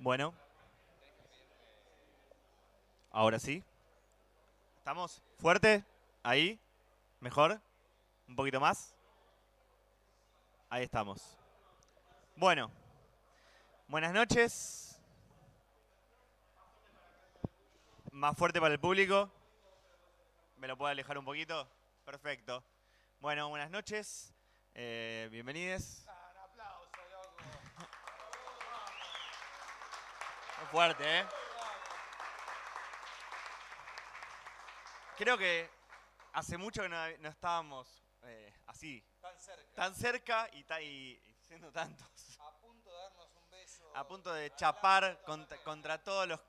Bueno, ahora sí. ¿Estamos fuerte? Ahí, mejor. Un poquito más. Ahí estamos. Bueno, buenas noches. Más fuerte para el público. ¿Me lo puedo alejar un poquito? Perfecto. Bueno, buenas noches. Bienvenidos. Un aplauso, loco. Muy fuerte, ¿eh? Creo que hace mucho que no estábamos así, Tan cerca. tan cerca y siendo tantos. A punto de darnos un beso. A punto de chapar contra todos los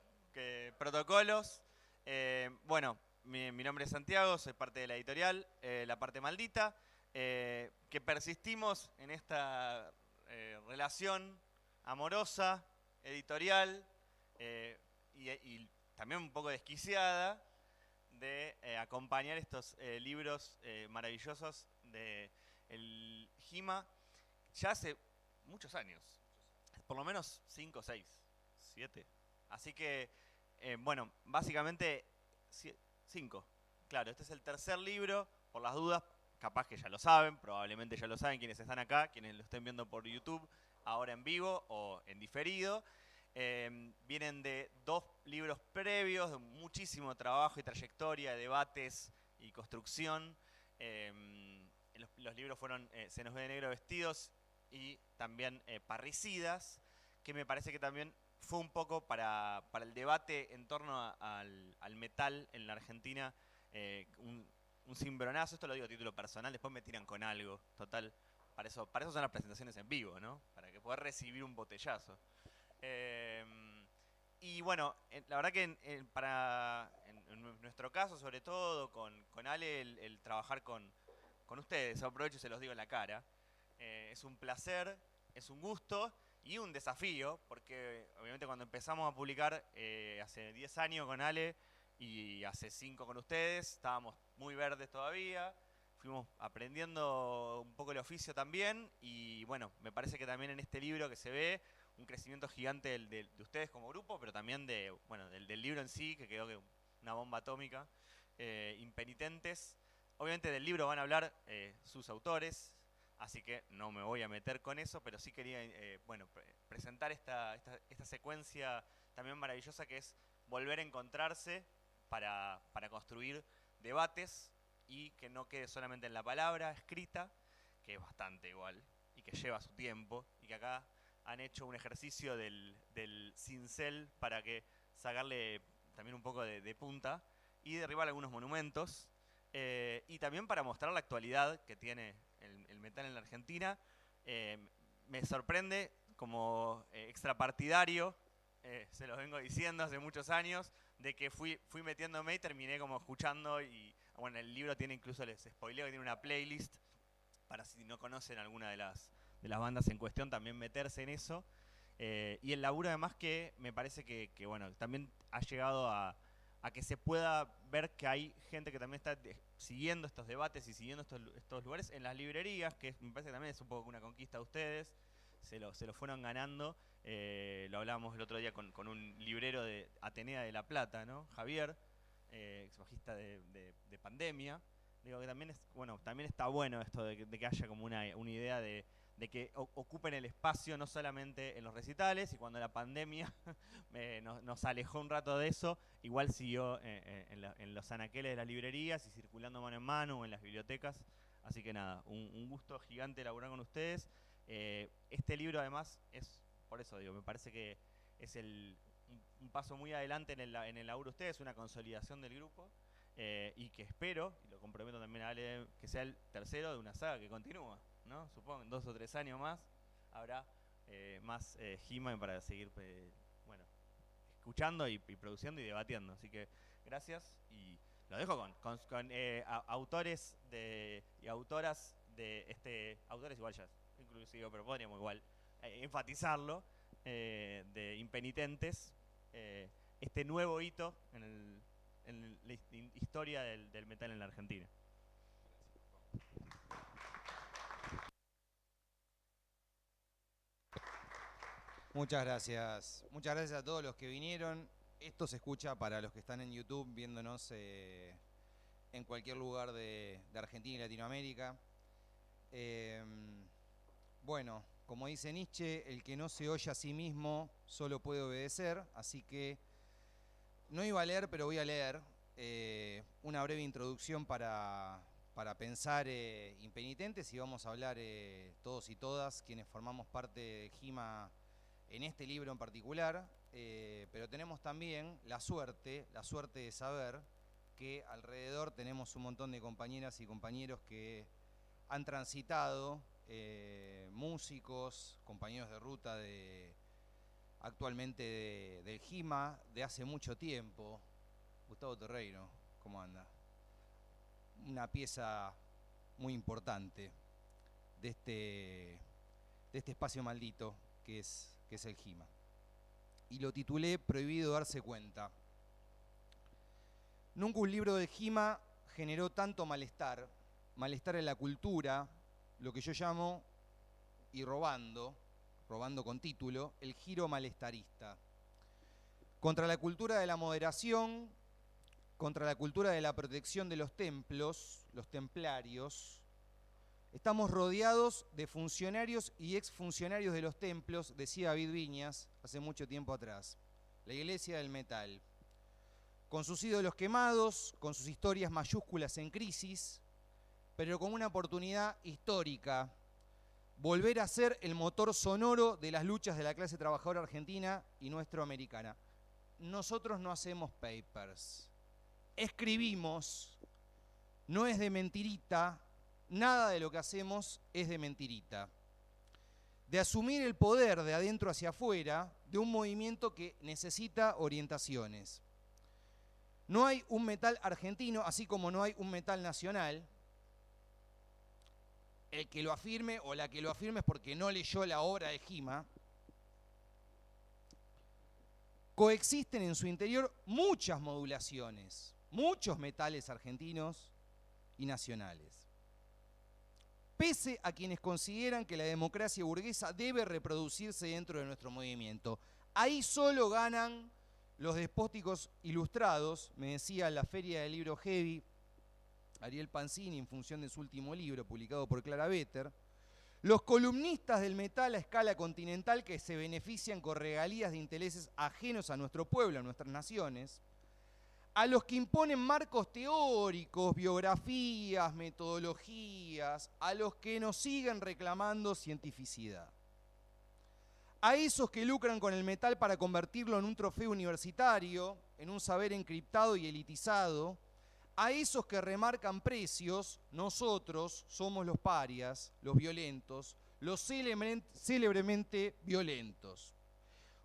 protocolos. Bueno, mi nombre es Santiago, soy parte de la editorial, La Parte Maldita, que persistimos en esta relación amorosa, editorial y también un poco desquiciada de acompañar estos libros maravillosos de el Gima ya hace muchos años. Por lo menos 5, 6, 7. Así que, bueno, básicamente 5. Claro, este es el tercer libro, por las dudas, capaz que ya lo saben, probablemente ya lo saben quienes están acá, quienes lo estén viendo por YouTube, ahora en vivo o en diferido. Vienen de 2 libros previos, de muchísimo trabajo y trayectoria, debates y construcción. Los libros fueron Se nos ve de negro vestidos y también Parricidas, que me parece que también fue un poco para el debate en torno al metal en la Argentina, un cimbronazo. Esto lo digo a título personal, después me tiran con algo, total. Para eso son las presentaciones en vivo, ¿no? Para que puedas recibir un botellazo. Y bueno, la verdad que en nuestro caso, sobre todo, con Ale, el trabajar con ustedes, aprovecho y se los digo en la cara, es un placer, es un gusto y un desafío, porque obviamente cuando empezamos a publicar hace 10 años con Ale y hace 5 con ustedes, estábamos muy verdes todavía, fuimos aprendiendo un poco el oficio también y bueno, me parece que también en este libro que se ve un crecimiento gigante de ustedes como grupo, pero también del libro en sí, que quedó una bomba atómica, Impenitentes. Obviamente del libro van a hablar sus autores, así que no me voy a meter con eso, pero sí quería presentar esta secuencia también maravillosa que es volver a encontrarse para construir debates y que no quede solamente en la palabra escrita, que es bastante igual y que lleva su tiempo y que acá han hecho un ejercicio del cincel para que sacarle también un poco de punta y derribar algunos monumentos y también para mostrar la actualidad que tiene el metal en la Argentina. Me sorprende como extrapartidario, se los vengo diciendo hace muchos años, de que fui metiéndome y terminé como escuchando y bueno, el libro tiene incluso, les spoileo, que tiene una playlist para si no conocen alguna de las bandas en cuestión, también meterse en eso. Y el laburo además que me parece que bueno, también ha llegado a que se pueda ver que hay gente que también está siguiendo estos debates y siguiendo estos lugares en las librerías, que me parece que también es un poco una conquista de ustedes, se lo fueron ganando. Lo hablábamos el otro día con un librero de Atenea de La Plata, ¿no? Javier, ex bajista de Pandemia. Digo que también también está bueno esto de que haya como una idea de que ocupen el espacio no solamente en los recitales, y cuando la pandemia nos alejó un rato de eso, igual siguió en los anaqueles de las librerías y circulando mano en mano o en las bibliotecas. Así que nada, un gusto gigante elaborar con ustedes. Este libro además es, por eso digo, me parece que es un paso muy adelante en el laburo de ustedes, una consolidación del grupo. Y que espero, y lo comprometo también a Ale, que sea el tercero de una saga que continúa, ¿no? Supongo en 2 o 3 años más habrá más He-Man para seguir bueno, escuchando y produciendo y debatiendo. Así que gracias y lo dejo con autores y autoras de autores igual ya, inclusive, pero podríamos igual enfatizarlo, de Impenitentes, este nuevo hito en la historia del metal en la Argentina. Muchas gracias. Muchas gracias a todos los que vinieron. Esto se escucha para los que están en YouTube viéndonos en cualquier lugar de Argentina y Latinoamérica. Bueno, como dice Nietzsche, el que no se oye a sí mismo solo puede obedecer, así que no iba a leer, pero voy a leer una breve introducción para pensar impenitentes, y vamos a hablar todos y todas quienes formamos parte de GIMA en este libro en particular, pero tenemos también la suerte de saber que alrededor tenemos un montón de compañeras y compañeros que han transitado, músicos, compañeros de ruta actualmente del GIMA de hace mucho tiempo. Gustavo Torreiro, ¿cómo anda? Una pieza muy importante de este espacio maldito que es el GIMA. Y lo titulé Prohibido darse cuenta. Nunca un libro del GIMA generó tanto malestar en la cultura, lo que yo llamo, y robando con título, el giro malestarista. Contra la cultura de la moderación, contra la cultura de la protección de los templos, los templarios. Estamos rodeados de funcionarios y exfuncionarios de los templos, decía David Viñas hace mucho tiempo atrás. La iglesia del metal. Con sus ídolos quemados, con sus historias mayúsculas en crisis, pero con una oportunidad histórica. Volver a ser el motor sonoro de las luchas de la clase trabajadora argentina y nuestroamericana. Nosotros no hacemos papers. Escribimos. No es de mentirita. Nada de lo que hacemos es de mentirita. De asumir el poder de adentro hacia afuera de un movimiento que necesita orientaciones. No hay un metal argentino, así como no hay un metal nacional. El que lo afirme o la que lo afirme es porque no leyó la obra de GIMA. Coexisten en su interior muchas modulaciones, muchos metales argentinos y nacionales. Pese a quienes consideran que la democracia burguesa debe reproducirse dentro de nuestro movimiento. Ahí solo ganan los despóticos ilustrados, me decía en la Feria del Libro Heavy Ariel Pancini en función de su último libro publicado por Clara Vetter, los columnistas del metal a escala continental que se benefician con regalías de intereses ajenos a nuestro pueblo, a nuestras naciones, a los que imponen marcos teóricos, biografías, metodologías, a los que nos siguen reclamando cientificidad. A esos que lucran con el metal para convertirlo en un trofeo universitario, en un saber encriptado y elitizado, a esos que remarcan precios, nosotros somos los parias, los violentos, los célebremente violentos.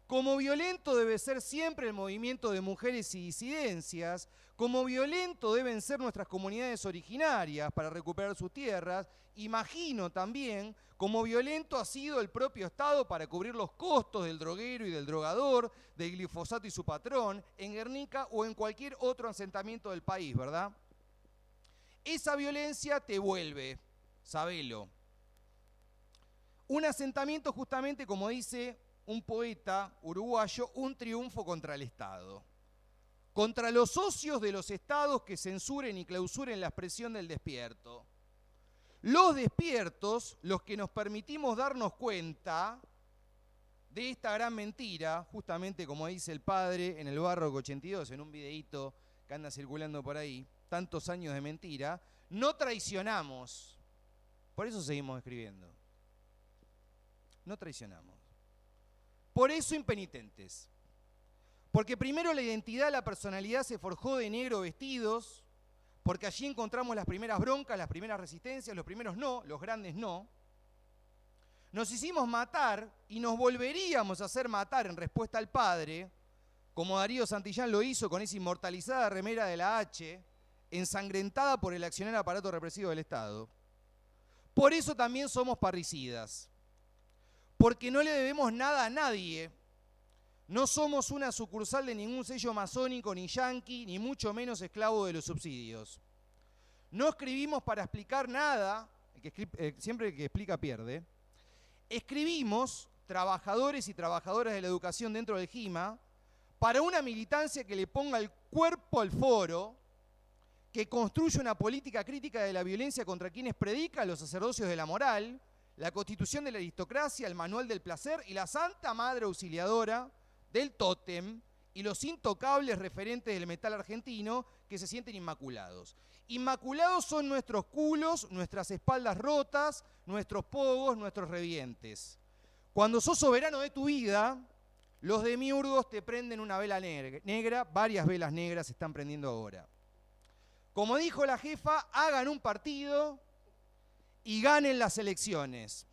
Como violento debe ser siempre el movimiento de mujeres y disidencias, como violento deben ser nuestras comunidades originarias para recuperar sus tierras. Imagino también como violento ha sido el propio Estado para cubrir los costos del droguero y del drogador, del glifosato y su patrón, en Guernica o en cualquier otro asentamiento del país, ¿verdad? Esa violencia te vuelve, sabelo. Un asentamiento justamente, como dice un poeta uruguayo, un triunfo contra el Estado. Contra los socios de los estados que censuren y clausuren la expresión del despierto. Los despiertos, los que nos permitimos darnos cuenta de esta gran mentira, justamente como dice el padre en el Barroco 82, en un videíto que anda circulando por ahí, tantos años de mentira, no traicionamos. Por eso seguimos escribiendo. No traicionamos. Por eso impenitentes. Porque primero la identidad, la personalidad se forjó de negro vestidos, porque allí encontramos las primeras broncas, las primeras resistencias, los primeros no, los grandes no. Nos hicimos matar y nos volveríamos a hacer matar en respuesta al Padre, como Darío Santillán lo hizo con esa inmortalizada remera de la H, ensangrentada por el accionar aparato represivo del Estado. Por eso también somos parricidas. Porque no le debemos nada a nadie. No somos una sucursal de ningún sello masónico ni yanqui, ni mucho menos esclavo de los subsidios. No escribimos para explicar nada, siempre el que explica pierde. Escribimos trabajadores y trabajadoras de la educación dentro del GIMA, para una militancia que le ponga el cuerpo al foro, que construya una política crítica de la violencia contra quienes predican los sacerdocios de la moral, la constitución de la aristocracia, el manual del placer y la santa madre auxiliadora del tótem y los intocables referentes del metal argentino que se sienten inmaculados. Inmaculados son nuestros culos, nuestras espaldas rotas, nuestros pogos, nuestros revientes. Cuando sos soberano de tu vida, los demiurgos te prenden una vela negra, varias velas negras se están prendiendo ahora. Como dijo la jefa, hagan un partido y ganen las elecciones.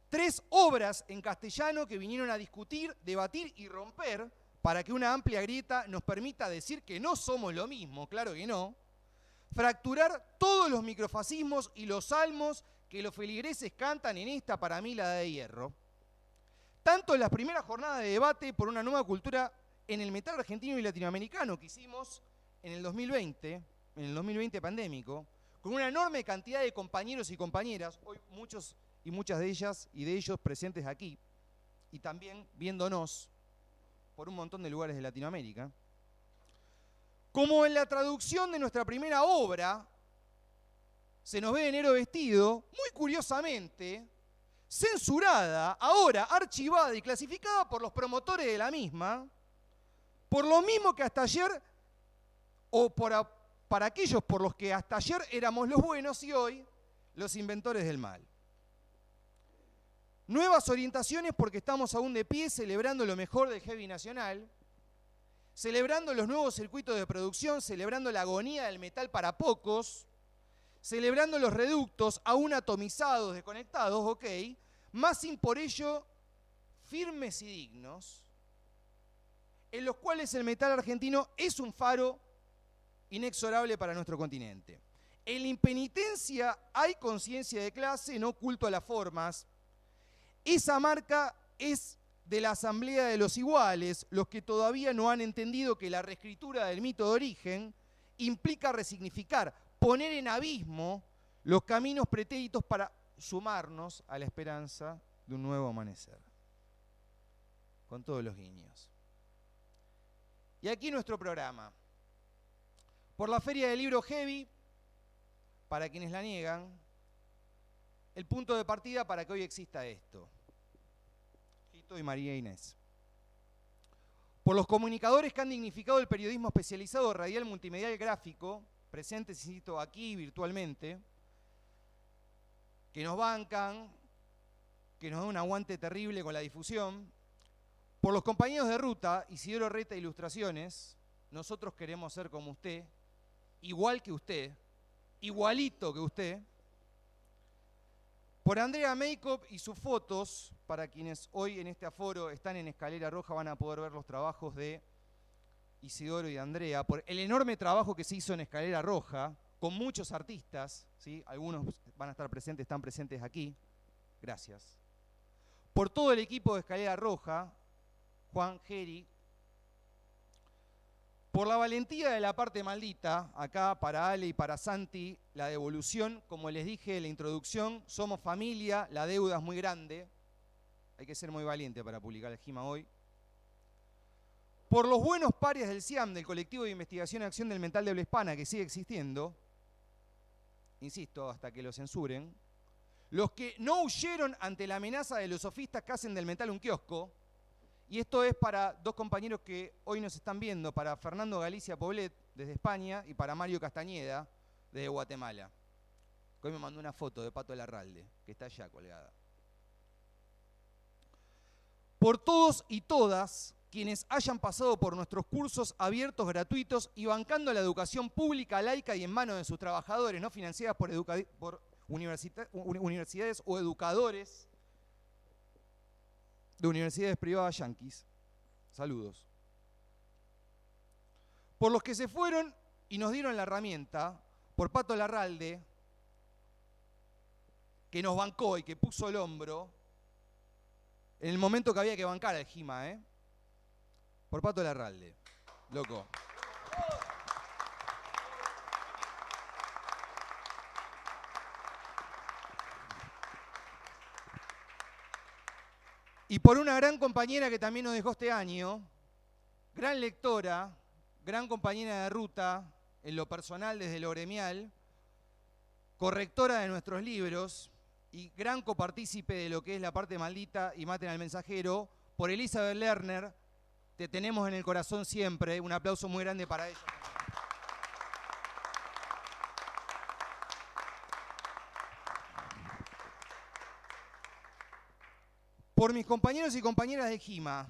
3 obras en castellano que vinieron a discutir, debatir y romper para que una amplia grieta nos permita decir que no somos lo mismo, claro que no. Fracturar todos los microfascismos y los salmos que los feligreses cantan en esta, para mí, la edad de hierro. Tanto en las primeras jornadas de debate por una nueva cultura en el metal argentino y latinoamericano que hicimos en el 2020 pandémico, con una enorme cantidad de compañeros y compañeras, hoy muchos y muchas de ellas y de ellos presentes aquí, y también viéndonos por un montón de lugares de Latinoamérica, como en la traducción de nuestra primera obra, Se nos ve de negro vestido, muy curiosamente, censurada, ahora archivada y clasificada por los promotores de la misma, por lo mismo que hasta ayer, o para aquellos por los que hasta ayer éramos los buenos y hoy los inventores del mal. Nuevas orientaciones porque estamos aún de pie celebrando lo mejor del heavy nacional, celebrando los nuevos circuitos de producción, celebrando la agonía del metal para pocos, celebrando los reductos aún atomizados, desconectados, ok, más sin por ello firmes y dignos, en los cuales el metal argentino es un faro inexorable para nuestro continente. En la impenitencia hay conciencia de clase, no culto a las formas. Esa marca es de la Asamblea de los Iguales, los que todavía no han entendido que la reescritura del mito de origen implica resignificar, poner en abismo los caminos pretéritos para sumarnos a la esperanza de un nuevo amanecer. Con todos los guiños. Y aquí nuestro programa. Por la Feria del Libro Heavy, para quienes la niegan, el punto de partida para que hoy exista esto. Tito y María Inés. Por los comunicadores que han dignificado el periodismo especializado radial multimedial gráfico, presentes, insisto, aquí virtualmente, que nos bancan, que nos dan un aguante terrible con la difusión. Por los compañeros de ruta, Isidoro Reta Ilustraciones, nosotros queremos ser como usted, igual que usted, igualito que usted. Por Andrea Makeup y sus fotos, para quienes hoy en este aforo están en Escalera Roja van a poder ver los trabajos de Isidoro y de Andrea, por el enorme trabajo que se hizo en Escalera Roja, con muchos artistas, ¿sí? Algunos van a estar presentes, están presentes aquí, gracias. Por todo el equipo de Escalera Roja, Juan, Geri, por la valentía de la parte maldita, acá para Ale y para Santi, la devolución, como les dije en la introducción, somos familia, la deuda es muy grande, hay que ser muy valiente para publicar el GIMA hoy. Por los buenos parias del CIAM, del Colectivo de Investigación y Acción del Metal de Habla Hispana, que sigue existiendo, insisto, hasta que lo censuren, los que no huyeron ante la amenaza de los sofistas que hacen del metal un kiosco. Y esto es para dos compañeros que hoy nos están viendo, para Fernando Galicia Poblet, desde España, y para Mario Castañeda, desde Guatemala. Que hoy me mandó una foto de Pato Larralde, que está allá colgada. Por todos y todas quienes hayan pasado por nuestros cursos abiertos, gratuitos y bancando la educación pública, laica y en manos de sus trabajadores, no financiadas por universidades o educadores de universidades privadas yanquis. Saludos. Por los que se fueron y nos dieron la herramienta, por Pato Larralde, que nos bancó y que puso el hombro en el momento que había que bancar al GIMA, ¿eh? Por Pato Larralde, loco. Y por una gran compañera que también nos dejó este año, gran lectora, gran compañera de ruta, en lo personal desde lo gremial, correctora de nuestros libros y gran copartícipe de lo que es La parte maldita y Maten al mensajero, por Elizabeth Lerner, te tenemos en el corazón siempre. Un aplauso muy grande para ella. Por mis compañeros y compañeras de Gima,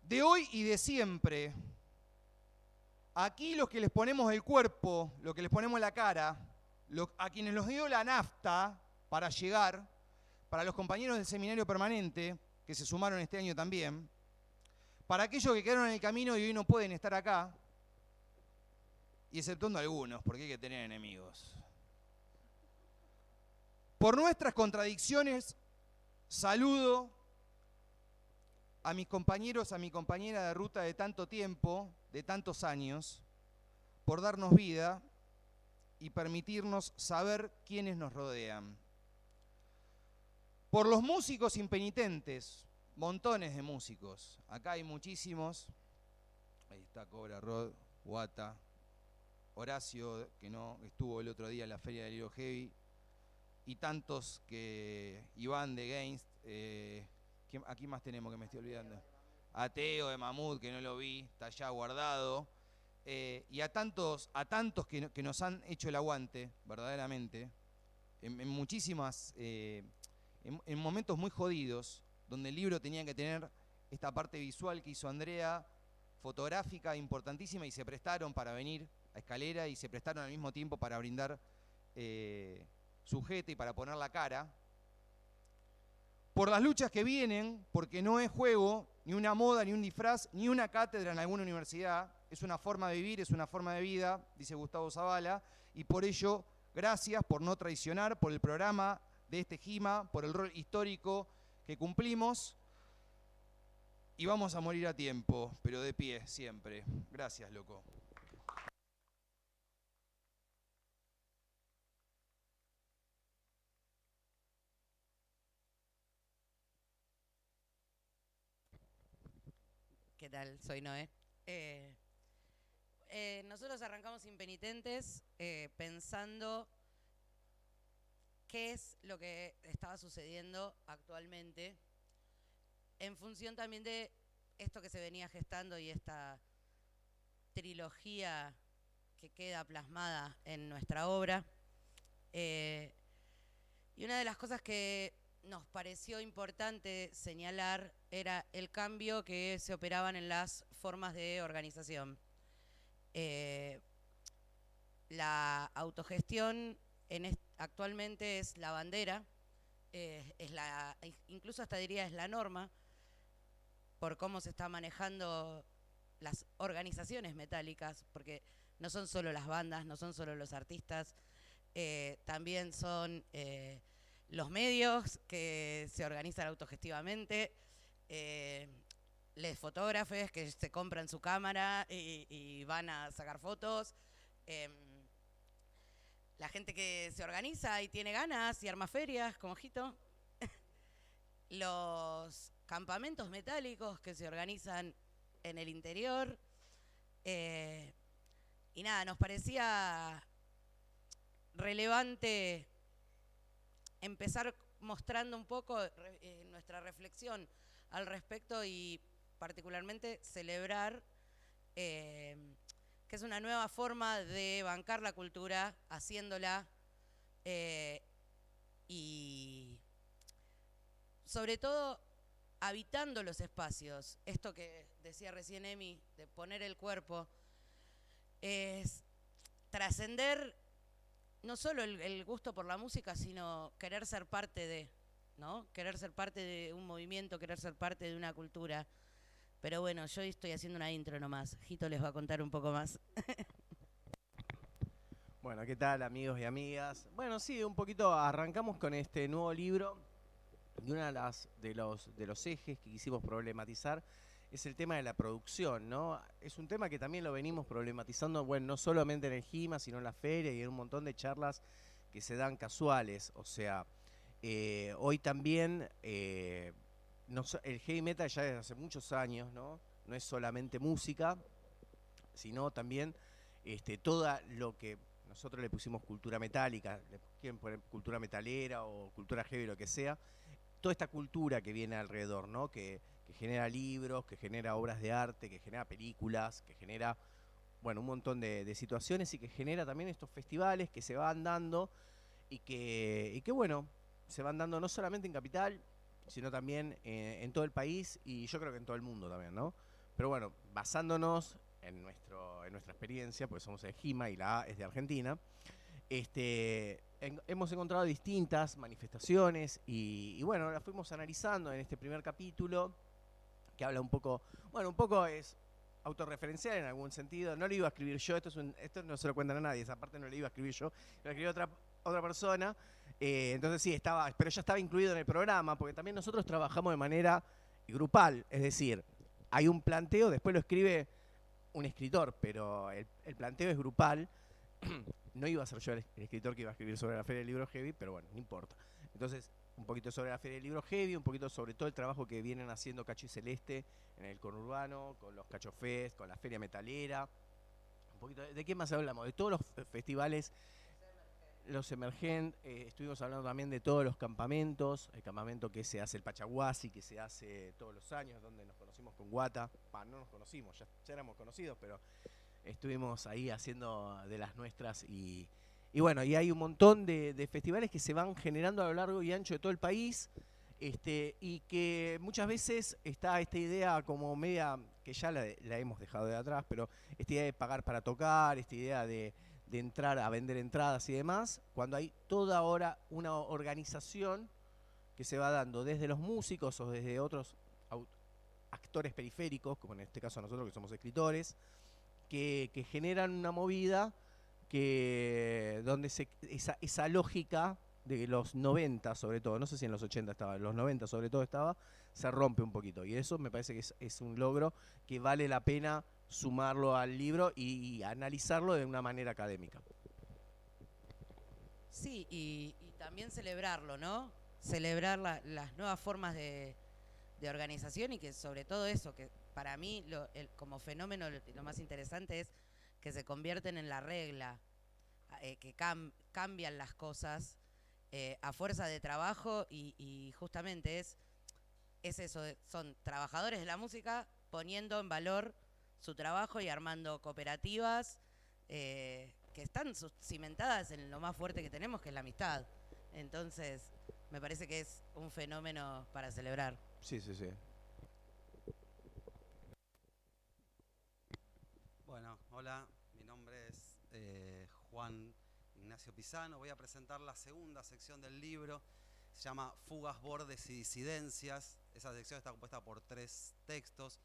de hoy y de siempre, aquí los que les ponemos el cuerpo, los que les ponemos la cara, a quienes nos dio la nafta para llegar, para los compañeros del seminario permanente, que se sumaron este año también, para aquellos que quedaron en el camino y hoy no pueden estar acá, y exceptuando algunos, porque hay que tener enemigos. Por nuestras contradicciones, saludo a mis compañeros, a mi compañera de ruta de tanto tiempo, de tantos años, por darnos vida y permitirnos saber quiénes nos rodean. Por los músicos impenitentes, montones de músicos. Acá hay muchísimos. Ahí está Cobra Rod, Guata, Horacio, que no estuvo el otro día en la Feria del Libro Heavy, y tantos que Iván de Gainst, aquí más tenemos que me estoy olvidando. Ateo de Mamut, que no lo vi, está allá guardado. Y a tantos que nos han hecho el aguante, verdaderamente, en muchísimas, en momentos muy jodidos, donde el libro tenía que tener esta parte visual que hizo Andrea, fotográfica, importantísima, y se prestaron para venir a Escalera y se prestaron al mismo tiempo para brindar sujeto y para poner la cara. Por las luchas que vienen, porque no es juego, ni una moda, ni un disfraz, ni una cátedra en alguna universidad, es una forma de vivir, es una forma de vida, dice Gustavo Zavala, y por ello, gracias por no traicionar, por el programa de este Gima, por el rol histórico que cumplimos, y vamos a morir a tiempo, pero de pie siempre. Gracias, loco. ¿Qué tal? Soy Noé. Nosotros arrancamos Impenitentes pensando qué es lo que estaba sucediendo actualmente en función también de esto que se venía gestando y esta trilogía que queda plasmada en nuestra obra. Y una de las cosas que nos pareció importante señalar era el cambio que se operaban en las formas de organización. La autogestión actualmente es la bandera, incluso hasta diría es la norma, por cómo se está manejando las organizaciones metálicas, porque no son solo las bandas, no son solo los artistas, también son los medios que se organizan autogestivamente, los fotógrafos que se compran su cámara y van a sacar fotos, la gente que se organiza y tiene ganas y arma ferias, como Jito, los campamentos metálicos que se organizan en el interior, y nada, nos parecía relevante empezar mostrando un poco nuestra reflexión al respecto y particularmente celebrar que es una nueva forma de bancar la cultura, haciéndola y sobre todo habitando los espacios. Esto que decía recién Emi, de poner el cuerpo, es trascender no solo el gusto por la música, sino querer ser parte de, ¿no? Querer ser parte de un movimiento, querer ser parte de una cultura. Pero bueno, yo estoy haciendo una intro nomás. Jito les va a contar un poco más. Bueno, ¿qué tal, amigos y amigas? Bueno, sí, un poquito arrancamos con este nuevo libro y uno de los ejes que quisimos problematizar es el tema de la producción, ¿no? Es un tema que también lo venimos problematizando, bueno, no solamente en el Gima, sino en la feria y en un montón de charlas que se dan casuales. O sea, Hoy también el heavy metal ya desde hace muchos años, ¿no? No es solamente música, sino también todo lo que nosotros le pusimos cultura metálica, le quieren poner cultura metalera o cultura heavy, lo que sea, toda esta cultura que viene alrededor, ¿no? Que genera libros, que genera obras de arte, que genera películas, que genera, bueno, un montón de situaciones y que genera también estos festivales que se van dando y que bueno, se van dando no solamente en Capital, sino también en todo el país y yo creo que en todo el mundo también, ¿no? Pero bueno, basándonos en nuestra experiencia, porque somos de GIMA y la A es de Argentina, hemos encontrado distintas manifestaciones y bueno, las fuimos analizando en este primer capítulo, que habla un poco es autorreferencial en algún sentido. No lo iba a escribir yo, esto no se lo cuentan a nadie, esa parte no la iba a escribir yo, lo escribió otra persona. Entonces sí, pero ya estaba incluido en el programa, porque también nosotros trabajamos de manera grupal, es decir, hay un planteo, después lo escribe un escritor, pero el planteo es grupal. No iba a ser yo el escritor que iba a escribir sobre la Feria del Libro Heavy, pero bueno, no importa. Entonces, un poquito sobre la Feria del Libro Heavy, un poquito sobre todo el trabajo que vienen haciendo Cacho y Celeste en el conurbano, con los Cacho Fest, con la Feria Metalera. Un poquito ¿de qué más hablamos? De todos los festivales, los emergentes, estuvimos hablando también de todos los campamentos, el campamento que se hace el Pachaguasi, que se hace todos los años, donde nos conocimos con Guata. No nos conocimos, ya éramos conocidos, pero estuvimos ahí haciendo de las nuestras y bueno, y hay un montón de festivales que se van generando a lo largo y ancho de todo el país, y que muchas veces está esta idea como media, que ya la hemos dejado de atrás, pero esta idea de pagar para tocar, esta idea de entrar a vender entradas y demás, cuando hay toda ahora una organización que se va dando desde los músicos o desde otros actores periféricos, como en este caso nosotros que somos escritores, que generan una movida donde esa lógica de los 90 sobre todo, no sé si en los 80 estaba, en los 90 sobre todo estaba, se rompe un poquito. Y eso me parece que es un logro que vale la pena sumarlo al libro y analizarlo de una manera académica. Sí, y también celebrarlo, ¿no? Celebrar las nuevas formas de organización y que sobre todo eso, que para mí como fenómeno lo más interesante es que se convierten en la regla, que cambian las cosas a fuerza de trabajo y justamente es eso, son trabajadores de la música poniendo en valor su trabajo y armando cooperativas que están cimentadas en lo más fuerte que tenemos, que es la amistad. Entonces, me parece que es un fenómeno para celebrar. Sí. Bueno, hola, mi nombre es Juan Ignacio Pisano. Voy a presentar la segunda sección del libro. Se llama Fugas, Bordes y Disidencias. Esa sección está compuesta por 3 textos.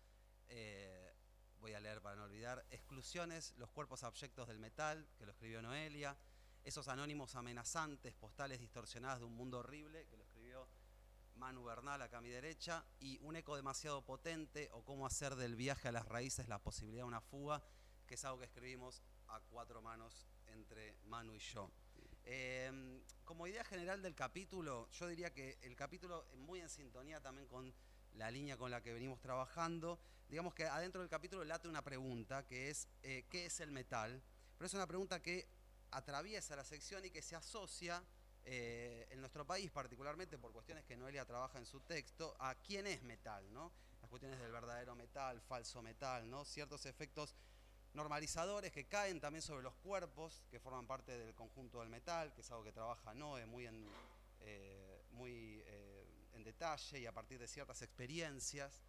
Voy a leer para no olvidar. Exclusiones, los cuerpos abyectos del metal, que lo escribió Noelia. Esos anónimos amenazantes, postales distorsionadas de un mundo horrible, que lo escribió Manu Bernal, acá a mi derecha. Y Un eco demasiado potente, o Cómo hacer del viaje a las raíces la posibilidad de una fuga, que es algo que escribimos a 4 manos entre Manu y yo. Como idea general del capítulo, yo diría que el capítulo es muy en sintonía también con la línea con la que venimos trabajando. Digamos que adentro del capítulo late una pregunta que es ¿qué es el metal? Pero es una pregunta que atraviesa la sección y que se asocia en nuestro país, particularmente por cuestiones que Noelia trabaja en su texto, a quién es metal, ¿no? Las cuestiones del verdadero metal, falso metal, ¿no? Ciertos efectos normalizadores que caen también sobre los cuerpos que forman parte del conjunto del metal, que es algo que trabaja Noe muy en detalle y a partir de ciertas experiencias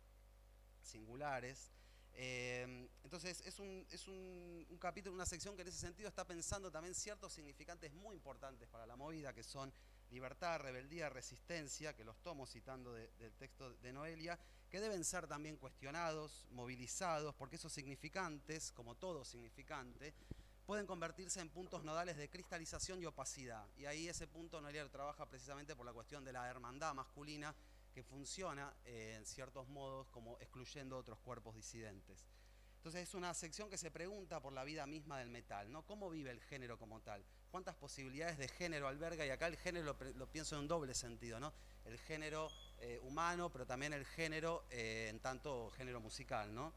singulares. Entonces es un capítulo, una sección que en ese sentido está pensando también ciertos significantes muy importantes para la movida, que son libertad, rebeldía, resistencia, que los tomo citando del texto de Noelia, que deben ser también cuestionados, movilizados, porque esos significantes, como todo significante, pueden convertirse en puntos nodales de cristalización y opacidad. Y ahí ese punto Noelia trabaja precisamente por la cuestión de la hermandad masculina, que funciona en ciertos modos como excluyendo otros cuerpos disidentes. Entonces es una sección que se pregunta por la vida misma del metal, ¿no? ¿Cómo vive el género como tal? ¿Cuántas posibilidades de género alberga? Y acá el género lo pienso en un doble sentido, ¿no? El género humano, pero también el género en tanto género musical, ¿no?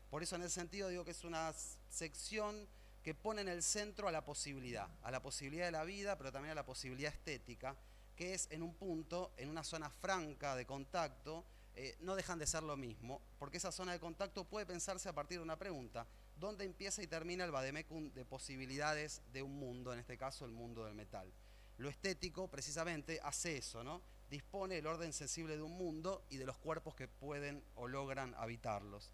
Por eso en ese sentido digo que es una sección que pone en el centro a la posibilidad de la vida, pero también a la posibilidad estética, que es en un punto, en una zona franca de contacto, no dejan de ser lo mismo, porque esa zona de contacto puede pensarse a partir de una pregunta: ¿dónde empieza y termina el vademecum de posibilidades de un mundo, en este caso el mundo del metal? Lo estético precisamente hace eso, ¿no? Dispone el orden sensible de un mundo y de los cuerpos que pueden o logran habitarlos.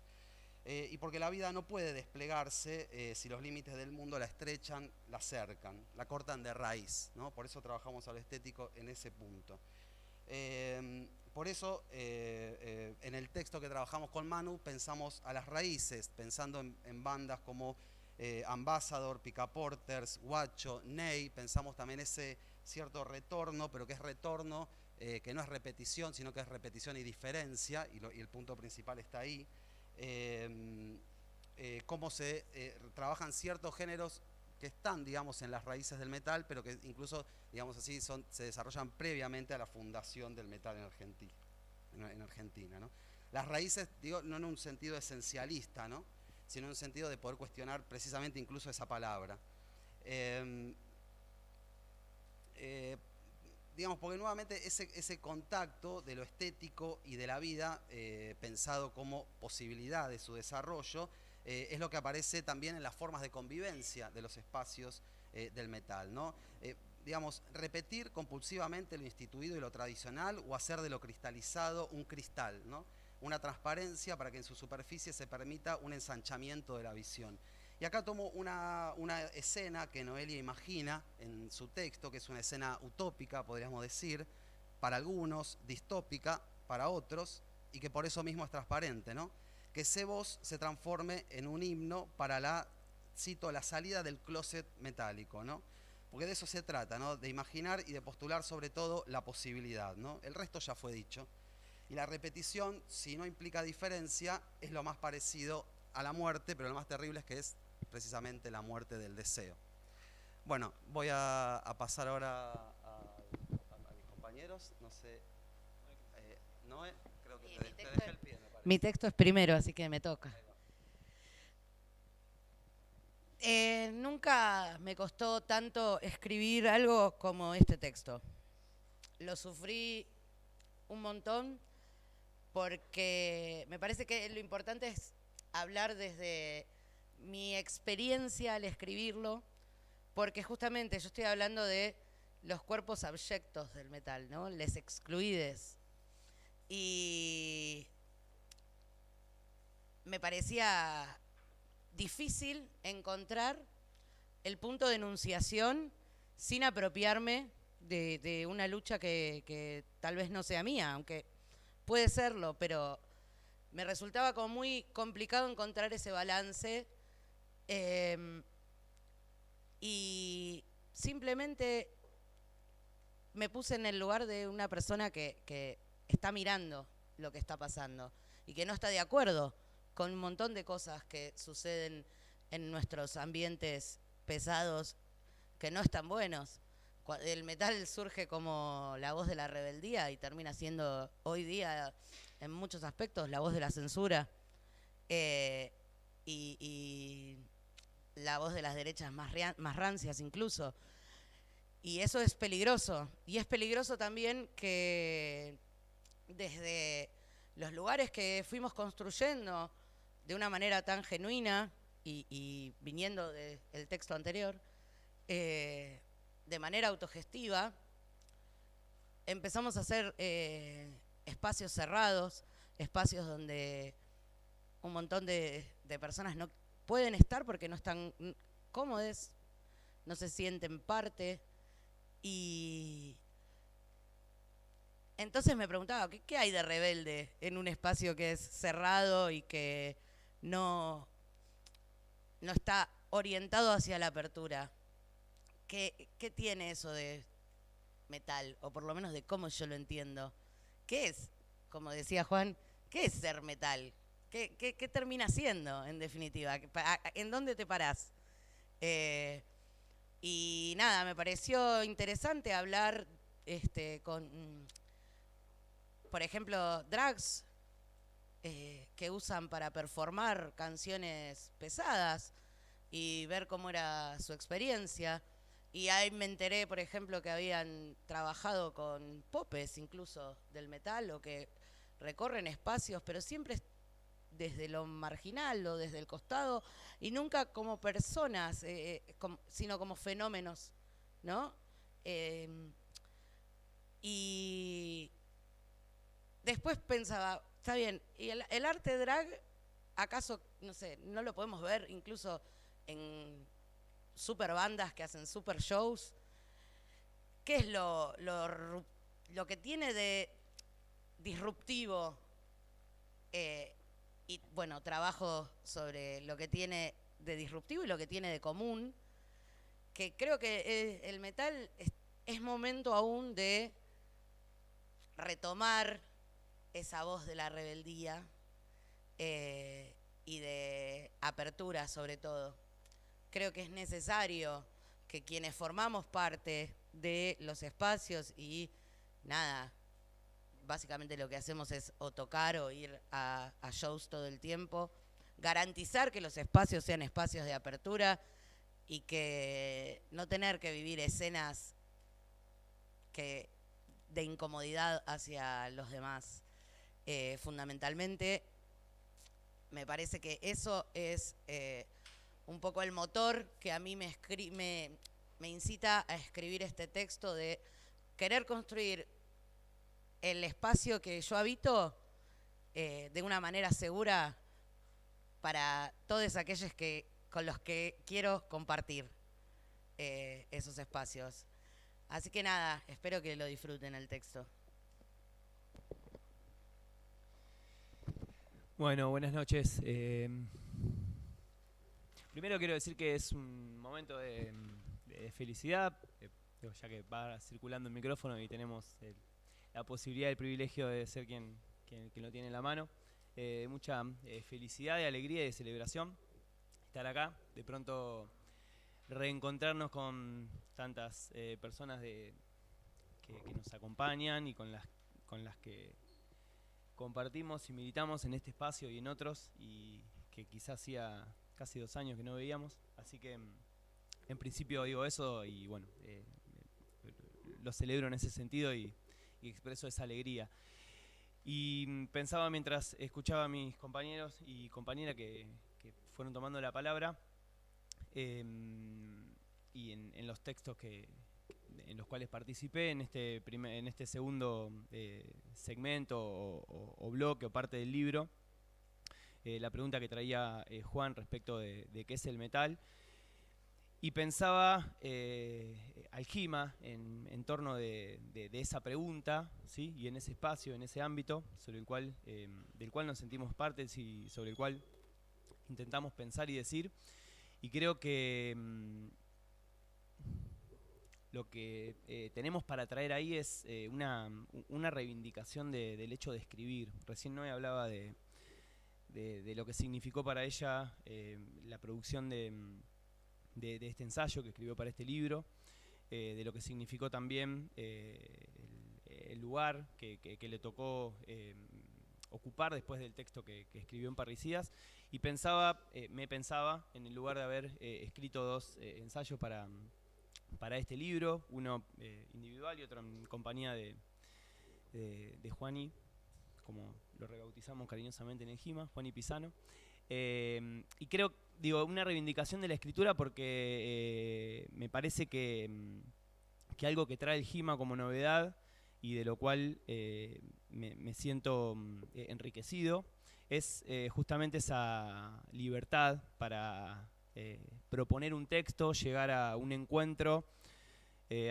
Y porque la vida no puede desplegarse si los límites del mundo la estrechan, la cercan, la cortan de raíz, ¿no? Por eso trabajamos a lo estético en ese punto. Por eso en el texto que trabajamos con Manu pensamos a las raíces, pensando en bandas como Ambassador, Picaporters, Guacho, Ney. Pensamos también ese cierto retorno, pero que es retorno, que no es repetición, sino que es repetición y diferencia, y el punto principal está ahí. Cómo se trabajan ciertos géneros que están, digamos, en las raíces del metal, pero que incluso, digamos así, se desarrollan previamente a la fundación del metal en Argentina, ¿no? Las raíces, digo, no en un sentido esencialista, ¿no? Sino en un sentido de poder cuestionar precisamente incluso esa palabra. Digamos, porque nuevamente ese contacto de lo estético y de la vida, pensado como posibilidad de su desarrollo, es lo que aparece también en las formas de convivencia de los espacios del metal, ¿no? Digamos, repetir compulsivamente lo instituido y lo tradicional, o hacer de lo cristalizado un cristal, ¿no? Una transparencia para que en su superficie se permita un ensanchamiento de la visión. Y acá tomo una escena que Noelia imagina en su texto, que es una escena utópica, podríamos decir, para algunos, distópica para otros, y que por eso mismo es transparente, ¿no? Que Sebos se transforme en un himno para cito, la salida del closet metálico, ¿no? Porque de eso se trata, ¿no? De imaginar y de postular sobre todo la posibilidad, ¿no? El resto ya fue dicho. Y la repetición, si no implica diferencia, es lo más parecido a la muerte, pero lo más terrible es que es precisamente la muerte del deseo. Bueno, voy a pasar ahora a mis compañeros. No sé, Noé, creo que te dejé el pie, me parece. Mi texto es primero, así que me toca. Nunca me costó tanto escribir algo como este texto. Lo sufrí un montón porque me parece que lo importante es hablar desde mi experiencia al escribirlo, porque justamente yo estoy hablando de los cuerpos abyectos del metal, ¿no? Les excluides. Y me parecía difícil encontrar el punto de enunciación sin apropiarme de una lucha que tal vez no sea mía, aunque puede serlo, pero me resultaba como muy complicado encontrar ese balance, y simplemente me puse en el lugar de una persona que está mirando lo que está pasando y que no está de acuerdo con un montón de cosas que suceden en nuestros ambientes pesados que no están buenos. El metal surge como la voz de la rebeldía y termina siendo hoy día, en muchos aspectos, la voz de la censura, y la voz de las derechas más rancias incluso. Y eso es peligroso. Y es peligroso también que desde los lugares que fuimos construyendo de una manera tan genuina y viniendo del texto anterior, de manera autogestiva, empezamos a hacer espacios cerrados, espacios donde un montón de personas no pueden estar porque no están cómodes, no se sienten parte. Y entonces me preguntaba, ¿qué hay de rebelde en un espacio que es cerrado y que no está orientado hacia la apertura? ¿Qué tiene eso de metal? O por lo menos de cómo yo lo entiendo. ¿Qué es, como decía Juan, qué es ser metal? ¿Qué termina siendo, en definitiva? ¿En dónde te parás? Y nada, me pareció interesante hablar con, por ejemplo, drags que usan para performar canciones pesadas y ver cómo era su experiencia. Y ahí me enteré, por ejemplo, que habían trabajado con popes incluso del metal o que recorren espacios, pero siempre desde lo marginal o desde el costado y nunca como personas, sino como fenómenos, ¿no? Y después pensaba, está bien, ¿y el arte drag acaso, no sé, no lo podemos ver incluso en super bandas que hacen super shows? ¿Qué es lo que tiene de disruptivo? Y bueno, trabajo sobre lo que tiene de disruptivo y lo que tiene de común, que creo que el metal es momento aún de retomar esa voz de la rebeldía y de apertura sobre todo. Creo que es necesario que quienes formamos parte de los espacios y nada, básicamente lo que hacemos es o tocar o ir a shows todo el tiempo, garantizar que los espacios sean espacios de apertura y que no tener que vivir escenas de incomodidad hacia los demás. Fundamentalmente, me parece que eso es un poco el motor que a mí me incita a escribir este texto de querer construir el espacio que yo habito de una manera segura para todos aquellos con los que quiero compartir esos espacios. Así que nada, espero que lo disfruten el texto. Bueno, buenas noches. Primero quiero decir que es un momento de felicidad, ya que va circulando el micrófono y tenemos la posibilidad y el privilegio de ser quien lo tiene en la mano. Mucha felicidad, de alegría y de celebración estar acá, de pronto reencontrarnos con tantas personas que nos acompañan y con las que compartimos y militamos en este espacio y en otros, y que quizás hacía casi 2 años que no veíamos. Así que en principio digo eso y bueno, lo celebro en ese sentido y expreso esa alegría. Y pensaba mientras escuchaba a mis compañeros y compañeras que fueron tomando la palabra y en los textos en los cuales participé en este segundo segmento o bloque o parte del libro, la pregunta que traía Juan respecto de qué es el metal. Y pensaba Aljima en torno de esa pregunta, ¿sí? Y en ese espacio, en ese ámbito sobre el cual, del cual nos sentimos partes y sobre el cual intentamos pensar y decir. Y creo que lo que tenemos para traer ahí es una reivindicación del hecho de escribir. Recién Noé hablaba de lo que significó para ella la producción de este ensayo que escribió para este libro, de lo que significó también el lugar que le tocó ocupar después del texto que escribió en Parricidas, y me pensaba en el lugar de haber escrito 2 ensayos para este libro, uno individual y otro en compañía de Juani, como lo rebautizamos cariñosamente en el Jima, Juani Pisano. Y creo, una reivindicación de la escritura porque me parece que algo que trae el Jima como novedad y de lo cual me siento enriquecido es justamente esa libertad para proponer un texto, llegar a un encuentro.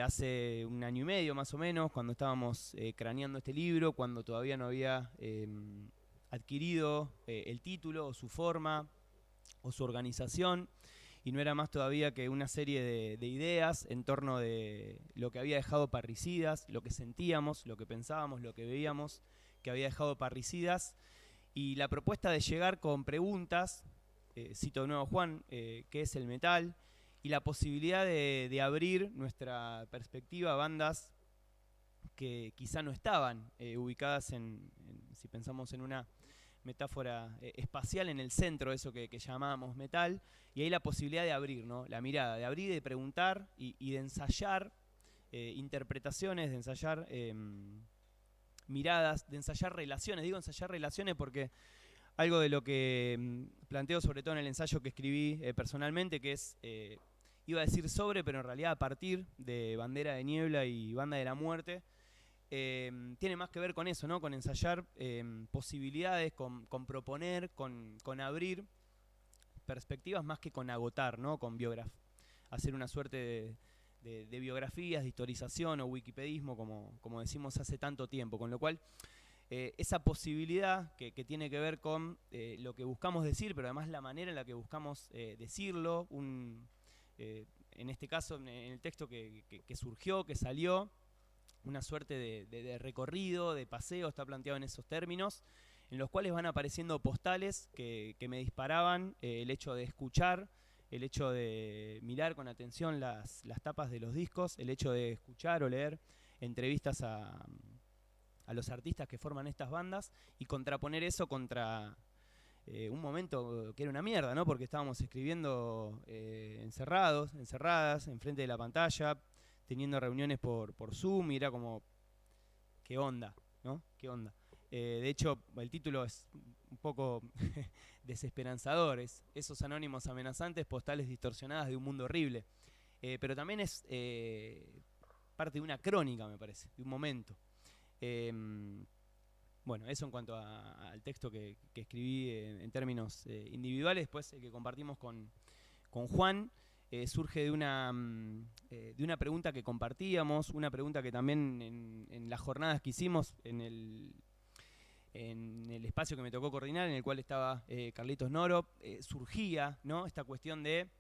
Hace 1 año y medio más o menos, cuando estábamos craneando este libro, cuando todavía no había adquirido el título o su forma o su organización, y no era más todavía que una serie de ideas en torno de lo que había dejado Parricidas, lo que sentíamos, lo que pensábamos, lo que veíamos que había dejado Parricidas, Y la propuesta de llegar con preguntas, cito de nuevo a Juan, ¿qué es el metal? Y la posibilidad de abrir nuestra perspectiva a bandas que quizá no estaban ubicadas si pensamos en una metáfora espacial, en el centro de eso que llamábamos metal, y ahí la posibilidad de abrir, ¿no? La mirada, de abrir, de preguntar y de ensayar interpretaciones, de ensayar miradas, de ensayar relaciones. Digo ensayar relaciones porque algo de lo que planteo sobre todo en el ensayo que escribí personalmente, que es, iba a decir sobre, pero en realidad a partir de Bandera de Niebla y Banda de la Muerte, tiene más que ver con eso, ¿no? Con ensayar posibilidades, con proponer, con abrir perspectivas más que con agotar, ¿no? Con hacer una suerte de biografías, de historización o wikipedismo, como decimos hace tanto tiempo, con lo cual esa posibilidad que tiene que ver con lo que buscamos decir, pero además la manera en la que buscamos decirlo, en este caso en el texto que surgió, que salió, una suerte de recorrido, de paseo, está planteado en esos términos, en los cuales van apareciendo postales que me disparaban el hecho de escuchar, el hecho de mirar con atención las tapas de los discos, el hecho de escuchar o leer entrevistas a los artistas que forman estas bandas y contraponer eso contra un momento que era una mierda, ¿no? Porque estábamos escribiendo encerradas, enfrente de la pantalla, teniendo reuniones por Zoom, y era como, ¿qué onda? ¿No? ¿Qué onda? De hecho, el título es un poco desesperanzador, esos anónimos amenazantes, postales distorsionadas de un mundo horrible. Pero también es parte de una crónica, me parece, de un momento. Bueno, eso en cuanto al texto que escribí en términos individuales. Después el que compartimos con Juan surge de una pregunta que compartíamos, una pregunta que también en las jornadas que hicimos, en el espacio que me tocó coordinar, en el cual estaba Carlitos Noro, surgía, ¿no? Esta cuestión de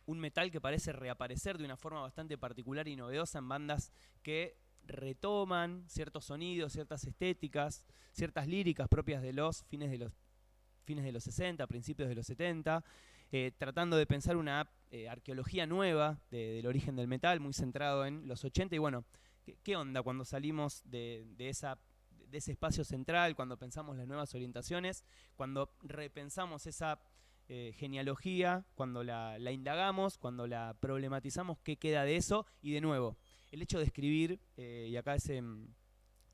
un metal que parece reaparecer de una forma bastante particular y novedosa en bandas que retoman ciertos sonidos, ciertas estéticas, ciertas líricas propias de los fines de los 60, principios de los 70, tratando de pensar una arqueología nueva del origen del metal, muy centrado en los 80. Y bueno, ¿qué onda cuando salimos de ese espacio central, cuando pensamos las nuevas orientaciones, cuando repensamos esa genealogía, cuando la indagamos, cuando la problematizamos, qué queda de eso? Y de nuevo, el hecho de escribir, y acá ese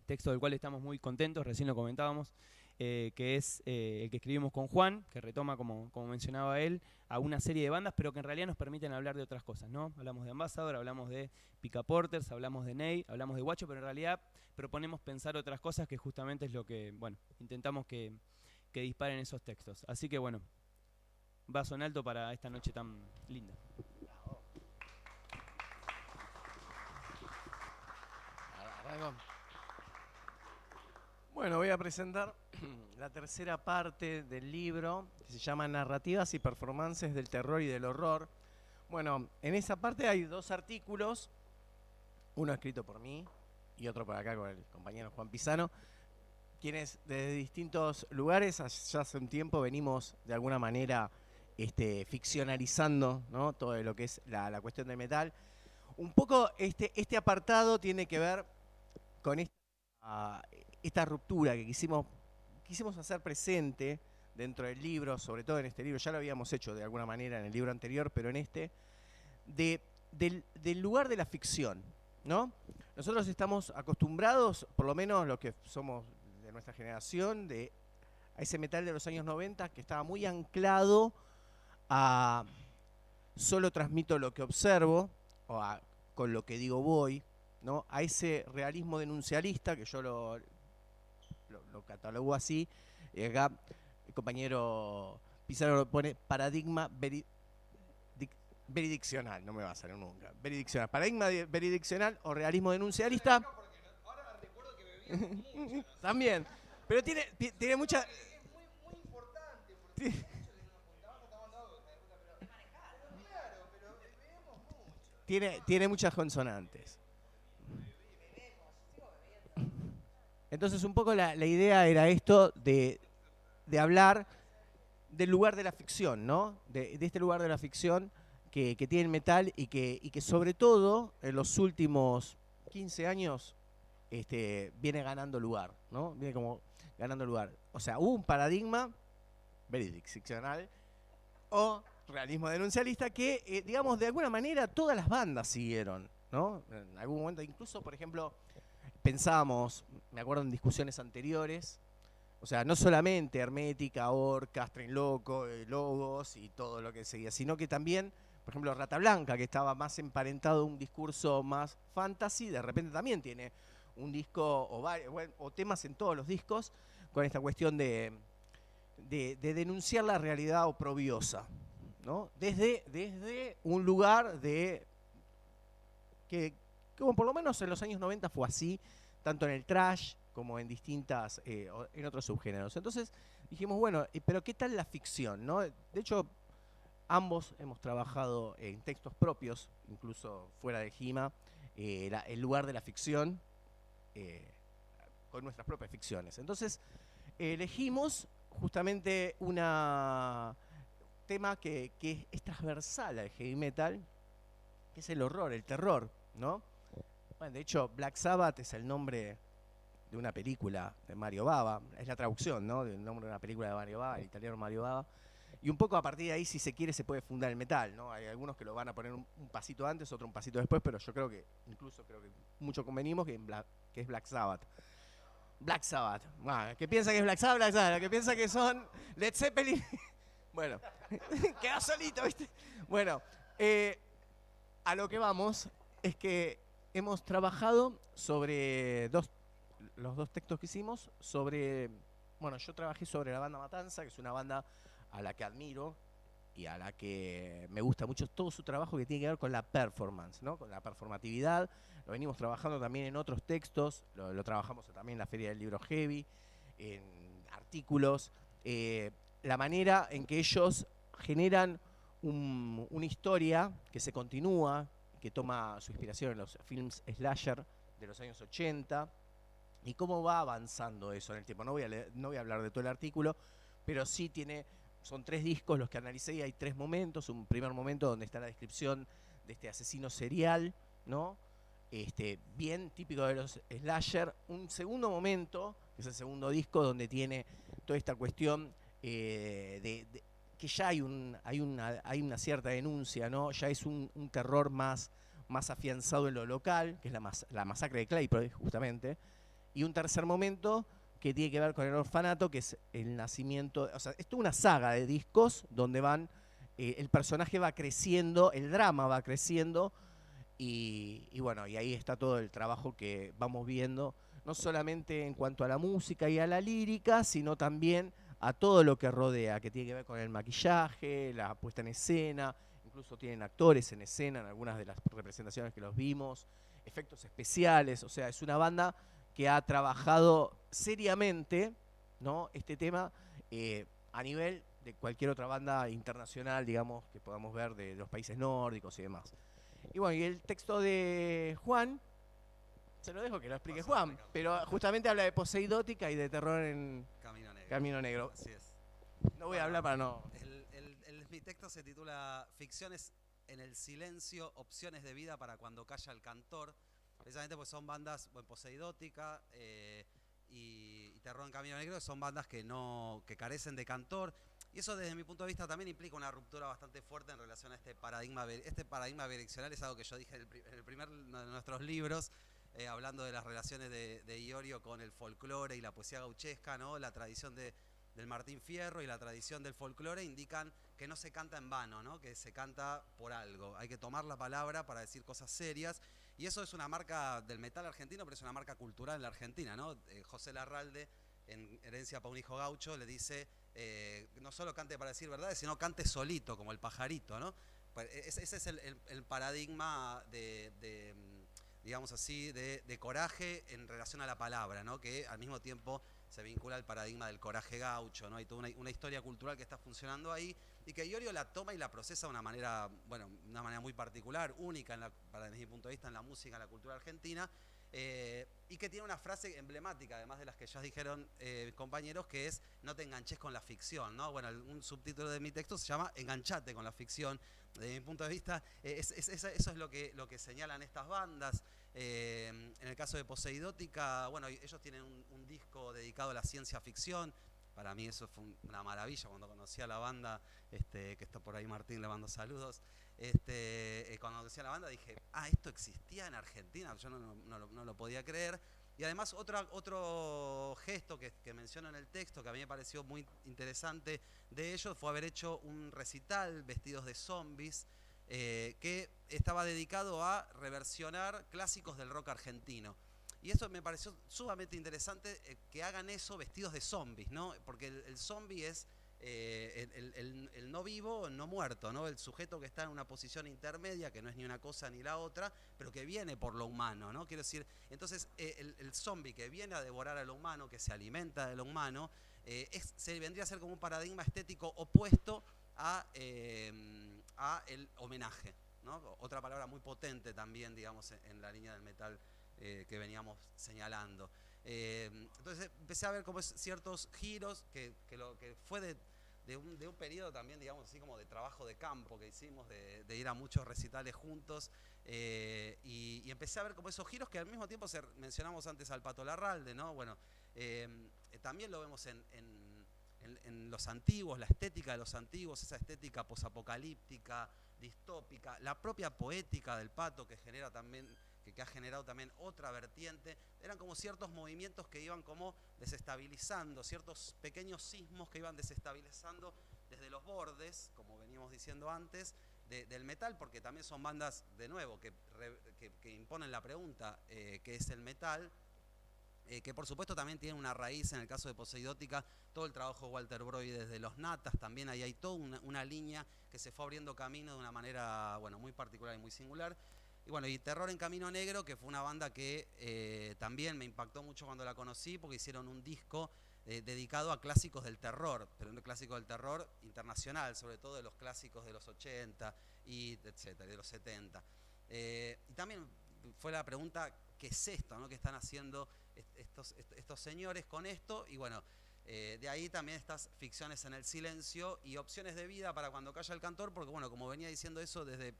texto del cual estamos muy contentos, recién lo comentábamos, que es el que escribimos con Juan, que retoma, como mencionaba él, a una serie de bandas, pero que en realidad nos permiten hablar de otras cosas, ¿no? Hablamos de Ambassador, hablamos de Pica Porters, hablamos de Ney, hablamos de Guacho, pero en realidad proponemos pensar otras cosas, que justamente es lo que, bueno, intentamos que disparen esos textos. Así que bueno, vaso en alto para esta noche tan linda. Bueno, voy a presentar la tercera parte del libro, que se llama Narrativas y Performances del Terror y del Horror. Bueno, en esa parte hay dos artículos, uno escrito por mí y otro por acá con el compañero Juan Pisano, quienes desde distintos lugares, ya hace un tiempo, venimos de alguna manera ficcionalizando, ¿no? Todo lo que es la cuestión del metal. Un poco este apartado tiene que ver con esta ruptura que quisimos hacer presente dentro del libro, sobre todo en este libro. Ya lo habíamos hecho de alguna manera en el libro anterior, pero en del lugar de la ficción, ¿no? Nosotros estamos acostumbrados, por lo menos los que somos de nuestra generación, a ese metal de los años 90 que estaba muy anclado a solo transmito lo que observo, o con lo que digo voy, ¿no? A ese realismo denuncialista, que yo lo catalogo así, y acá el compañero Pizarro lo pone paradigma veridiccional, no me va a salir nunca, veridiccional, paradigma veridiccional o realismo denuncialista. Ahora recuerdo que bebía mucho, ¿no? También, pero tiene mucha... Es muy importante, porque el hecho de que nos juntábamos tomando agua, claro, pero bebemos mucho. Tiene muchas consonantes. Entonces un poco la idea era esto de de hablar del lugar de la ficción, ¿no? De este lugar de la ficción que tiene el metal y que sobre todo en los últimos 15 años viene ganando lugar, ¿no? Viene como ganando lugar. O sea, hubo un paradigma veridiccional o realismo denuncialista que, digamos, de alguna manera todas las bandas siguieron, ¿no? En algún momento, incluso, por ejemplo, pensábamos, me acuerdo en discusiones anteriores, o sea, no solamente Hermética, Orcas, Tren Loco, Logos y todo lo que seguía, sino que también, por ejemplo, Rata Blanca, que estaba más emparentado a un discurso más fantasy, de repente también tiene un disco o temas en todos los discos con esta cuestión de denunciar la realidad oprobiosa, ¿no? Desde un lugar que como por lo menos en los años 90 fue así, tanto en el thrash como en distintas, en otros subgéneros. Entonces dijimos, bueno, pero ¿qué tal la ficción, no? De hecho, ambos hemos trabajado en textos propios, incluso fuera de GIMA, el lugar de la ficción, con nuestras propias ficciones. Entonces, elegimos justamente un tema que es transversal al heavy metal, que es el horror, el terror, ¿no? Bueno, de hecho, Black Sabbath es el nombre de una película de Mario Bava, es la traducción, ¿no? Del nombre de una película de Mario Bava, el italiano Mario Bava. Y un poco a partir de ahí, si se quiere, se puede fundar el metal, ¿no? Hay algunos que lo van a poner un pasito antes, otro un pasito después, pero yo creo que mucho convenimos que es Black Sabbath. Black Sabbath. Bueno, ¿qué piensa que es Black Sabbath? Black Sabbath. ¿Qué piensa que son Led Zeppelin? Bueno, queda solito, ¿viste? Bueno, a lo que vamos es que hemos trabajado sobre los dos textos que hicimos, bueno, yo trabajé sobre la banda Matanza, que es una banda a la que admiro y a la que me gusta mucho todo su trabajo que tiene que ver con la performance, ¿no? Con la performatividad. Lo venimos trabajando también en otros textos, lo trabajamos también en la Feria del Libro Heavy, en artículos, la manera en que ellos generan una historia que se continúa, que toma su inspiración en los films slasher de los años 80, y cómo va avanzando eso en el tiempo. No voy a hablar de todo el artículo, pero sí son 3 discos los que analicé y hay 3 momentos. Un primer momento donde está la descripción de este asesino serial, ¿no? Bien típico de los slasher. Un segundo momento, que es el segundo disco, donde tiene toda esta cuestión que ya hay una cierta denuncia, ¿no? Ya es un terror más afianzado en lo local, que es la masacre de Claypole, justamente. Y un tercer momento que tiene que ver con el orfanato, que es el nacimiento. O sea, es toda una saga de discos donde el personaje va creciendo, el drama va creciendo, y bueno, y ahí está todo el trabajo que vamos viendo, no solamente en cuanto a la música y a la lírica, sino también a todo lo que rodea, que tiene que ver con el maquillaje, la puesta en escena, incluso tienen actores en escena en algunas de las representaciones que los vimos, efectos especiales. O sea, es una banda que ha trabajado seriamente, ¿no? Este tema a nivel de cualquier otra banda internacional, digamos, que podamos ver de los países nórdicos y demás. Y bueno, y el texto de Juan, se lo dejo que lo explique Juan, pero justamente habla de poseidótica y de terror en Camino Negro. Así es. No voy a hablar para no... Mi texto se titula Ficciones en el silencio, opciones de vida para cuando calla el cantor. Precisamente pues son bandas, Poseidótica y Terror en Camino Negro, son bandas que carecen de cantor. Y eso desde mi punto de vista también implica una ruptura bastante fuerte en relación a este paradigma bidireccional. Es algo que yo dije en el primer de nuestros libros, hablando de las relaciones de Iorio con el folclore y la poesía gauchesca, ¿no? La tradición del Martín Fierro y la tradición del folclore indican que no se canta en vano, ¿no? Que se canta por algo. Hay que tomar la palabra para decir cosas serias. Y eso es una marca del metal argentino, pero es una marca cultural en la Argentina, ¿no? José Larralde, en Herencia para un hijo gaucho, le dice, no solo cante para decir verdades, sino cante solito, como el pajarito, ¿no? Ese es el paradigma digamos así, de coraje en relación a la palabra, ¿no? Que al mismo tiempo se vincula al paradigma del coraje gaucho, ¿no? Hay toda una historia cultural que está funcionando ahí y que Iorio la toma y la procesa de una manera muy particular, única desde mi punto de vista en la música, en la cultura argentina, Y que tiene una frase emblemática, además de las que ya dijeron compañeros, que es no te enganches con la ficción, ¿no? Bueno, un subtítulo de mi texto se llama Enganchate con la ficción. Desde mi punto de vista, eso es lo que señalan estas bandas. En el caso de Poseidótica, bueno, ellos tienen un disco dedicado a la ciencia ficción. Para mí eso fue una maravilla cuando conocí a la banda, que está por ahí Martín, le mando saludos. Cuando conocí a la banda dije, esto existía en Argentina, yo no lo podía creer. Y además otro gesto que menciono en el texto que a mí me pareció muy interesante de ellos fue haber hecho un recital vestidos de zombies que estaba dedicado a reversionar clásicos del rock argentino. Y eso me pareció sumamente interesante, que hagan eso vestidos de zombies, ¿no? Porque el zombie es el no vivo, el no muerto, ¿no? El sujeto que está en una posición intermedia, que no es ni una cosa ni la otra, pero que viene por lo humano, ¿no? Quiero decir, entonces el zombie que viene a devorar a lo humano, que se alimenta de lo humano, se vendría a ser como un paradigma estético opuesto a el homenaje, ¿no? Otra palabra muy potente también, digamos, en la línea del metal que veníamos señalando. Entonces empecé a ver como ciertos giros que fue de un periodo también, digamos así, como de trabajo de campo que hicimos, de ir a muchos recitales juntos, y empecé a ver como esos giros que al mismo tiempo mencionamos antes al Pato Larralde, ¿no? Bueno, también lo vemos en los antiguos, la estética de los antiguos, esa estética posapocalíptica, distópica, la propia poética del Pato que genera también, que ha generado también otra vertiente. Eran como ciertos movimientos que iban como desestabilizando, ciertos pequeños sismos que iban desestabilizando desde los bordes, como veníamos diciendo antes, del metal, porque también son bandas, de nuevo, que imponen la pregunta, ¿qué es el metal? Que por supuesto también tiene una raíz, en el caso de Poseidótica, todo el trabajo de Walter Broy desde los Natas, también ahí hay toda una línea que se fue abriendo camino de una manera, bueno, muy particular y muy singular. Y bueno, y Terror en Camino Negro, que fue una banda que también me impactó mucho cuando la conocí, porque hicieron un disco dedicado a clásicos del terror, pero un clásico del terror internacional, sobre todo de los clásicos de los 80 y etcétera, de los 70. Y también fue la pregunta, ¿qué es esto, no? ¿Qué están haciendo estos señores con esto? Y bueno, de ahí también estas ficciones en el silencio y opciones de vida para cuando calla el cantor, porque bueno, como venía diciendo eso desde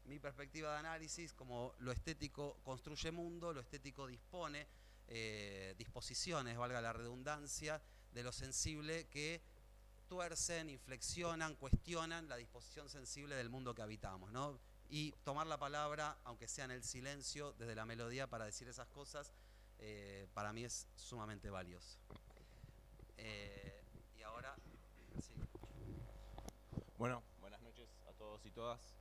mi perspectiva de análisis, como lo estético construye mundo, lo estético dispone disposiciones, valga la redundancia, de lo sensible que tuercen, inflexionan, cuestionan la disposición sensible del mundo que habitamos, ¿no? Y tomar la palabra, aunque sea en el silencio, desde la melodía para decir esas cosas, para mí es sumamente valioso. Y ahora, sí. Bueno, buenas noches a todos y todas.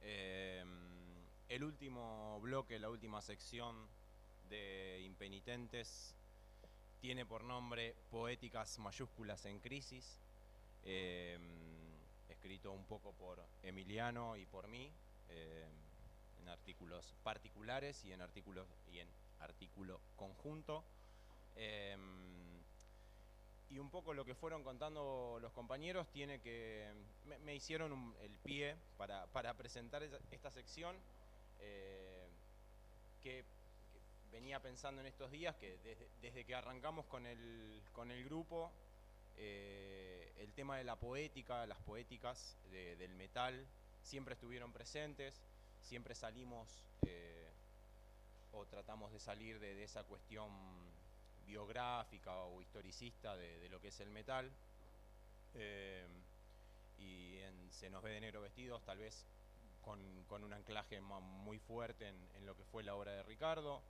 El último bloque, la última sección de Impenitentes tiene por nombre Poéticas mayúsculas en crisis, escrito un poco por Emiliano y por mí, en artículos particulares y en artículo conjunto. Y un poco lo que fueron contando los compañeros tiene que me hicieron el pie para presentar esta sección, que venía pensando en estos días, que desde que arrancamos con el grupo, el tema de la poética, las poéticas del metal siempre estuvieron presentes, siempre salimos o tratamos de salir de esa cuestión biográfica o historicista de lo que es el metal, y Se nos ve de negro vestidos, tal vez con un anclaje muy fuerte en lo que fue la obra de Ricardo,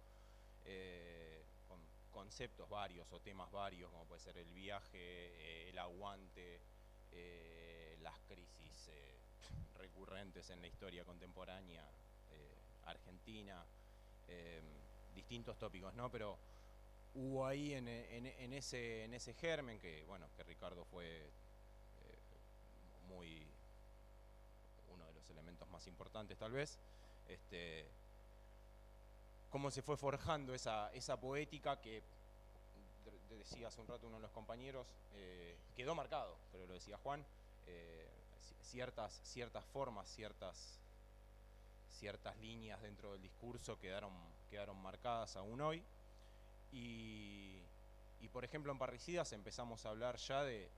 con conceptos varios o temas varios, como puede ser el viaje, el aguante, las crisis recurrentes en la historia contemporánea argentina, distintos tópicos, ¿no? Pero hubo ahí en ese germen que, bueno, que Ricardo fue uno de los elementos más importantes tal vez, cómo se fue forjando esa poética que, decía hace un rato uno de los compañeros, quedó marcado, pero lo decía Juan, ciertas formas, ciertas líneas dentro del discurso quedaron quedaron marcadas aún hoy. Y por ejemplo en Parricidas empezamos a hablar ya de,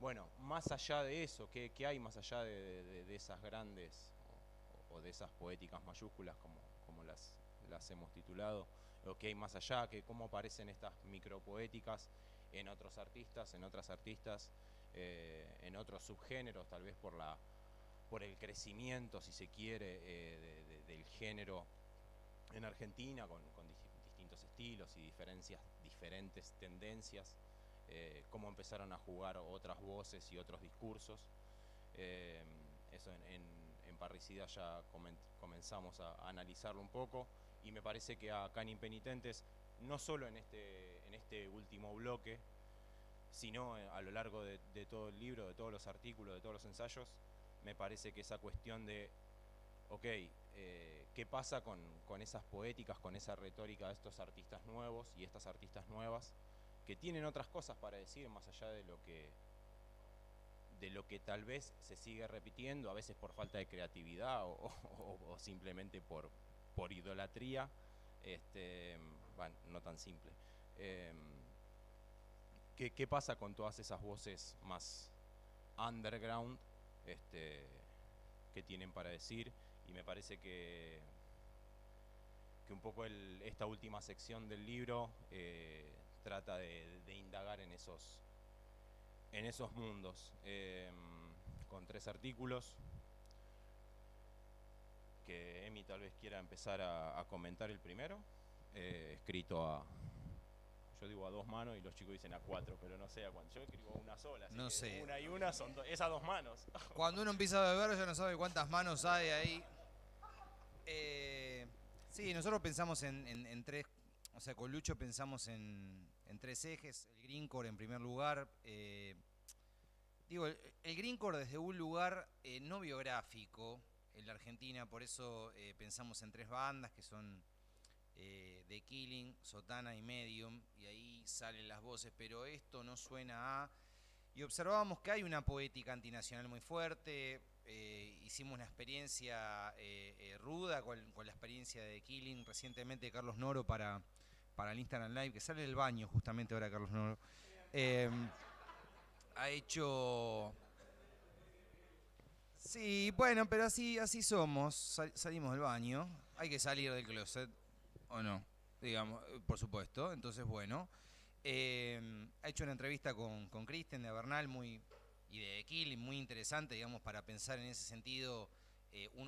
bueno, más allá de eso, ¿qué hay más allá de esas grandes o de esas poéticas mayúsculas como las hemos titulado? ¿O qué hay más allá? ¿Cómo aparecen estas micropoéticas en otros artistas, en otras artistas, en otros subgéneros, tal vez por el crecimiento, si se quiere, del género en Argentina, con distintos estilos y diferentes tendencias, cómo empezaron a jugar otras voces y otros discursos. Eso en Parricidas ya comenzamos a analizarlo un poco, y me parece que acá en Impenitentes, no solo en este último bloque, sino a lo largo de todo el libro, de todos los artículos, de todos los ensayos, me parece que esa cuestión de, ok, ¿qué pasa con esas poéticas, con esa retórica de estos artistas nuevos y estas artistas nuevas que tienen otras cosas para decir más allá de lo que tal vez se sigue repitiendo, a veces por falta de creatividad o simplemente por idolatría, bueno, no tan simple. ¿Qué pasa con todas esas voces más underground que tienen para decir? Y me parece que un poco esta última sección del libro trata de indagar en esos mundos, con 3 artículos que Emi tal vez quiera empezar a comentar. El primero, escrito yo digo a 2 manos y los chicos dicen a 4, pero no sé a cuánto. Yo escribo a una sola, así No que sé. una y una son esas 2 manos. Cuando uno empieza a beber ya no sabe cuántas manos hay ahí. Sí, nosotros pensamos en 3, o sea, con Lucho pensamos en 3 ejes. El Greencore en primer lugar. Digo, el Greencore desde un lugar no biográfico en la Argentina, por eso pensamos en 3 bandas que son The Killing, Sotana y Medium, y ahí salen las voces, pero esto no suena a... Y observábamos que hay una poética antinacional muy fuerte. Hicimos una experiencia ruda con la experiencia de The Killing recientemente, Carlos Noro para el Instagram Live, que sale del baño justamente ahora Carlos Noro. Ha hecho... Sí, bueno, pero así somos, salimos del baño, hay que salir del closet, ¿o no? Digamos, por supuesto, entonces bueno. Ha hecho una entrevista con Kristen de Bernal y de Killing muy interesante, digamos, para pensar en ese sentido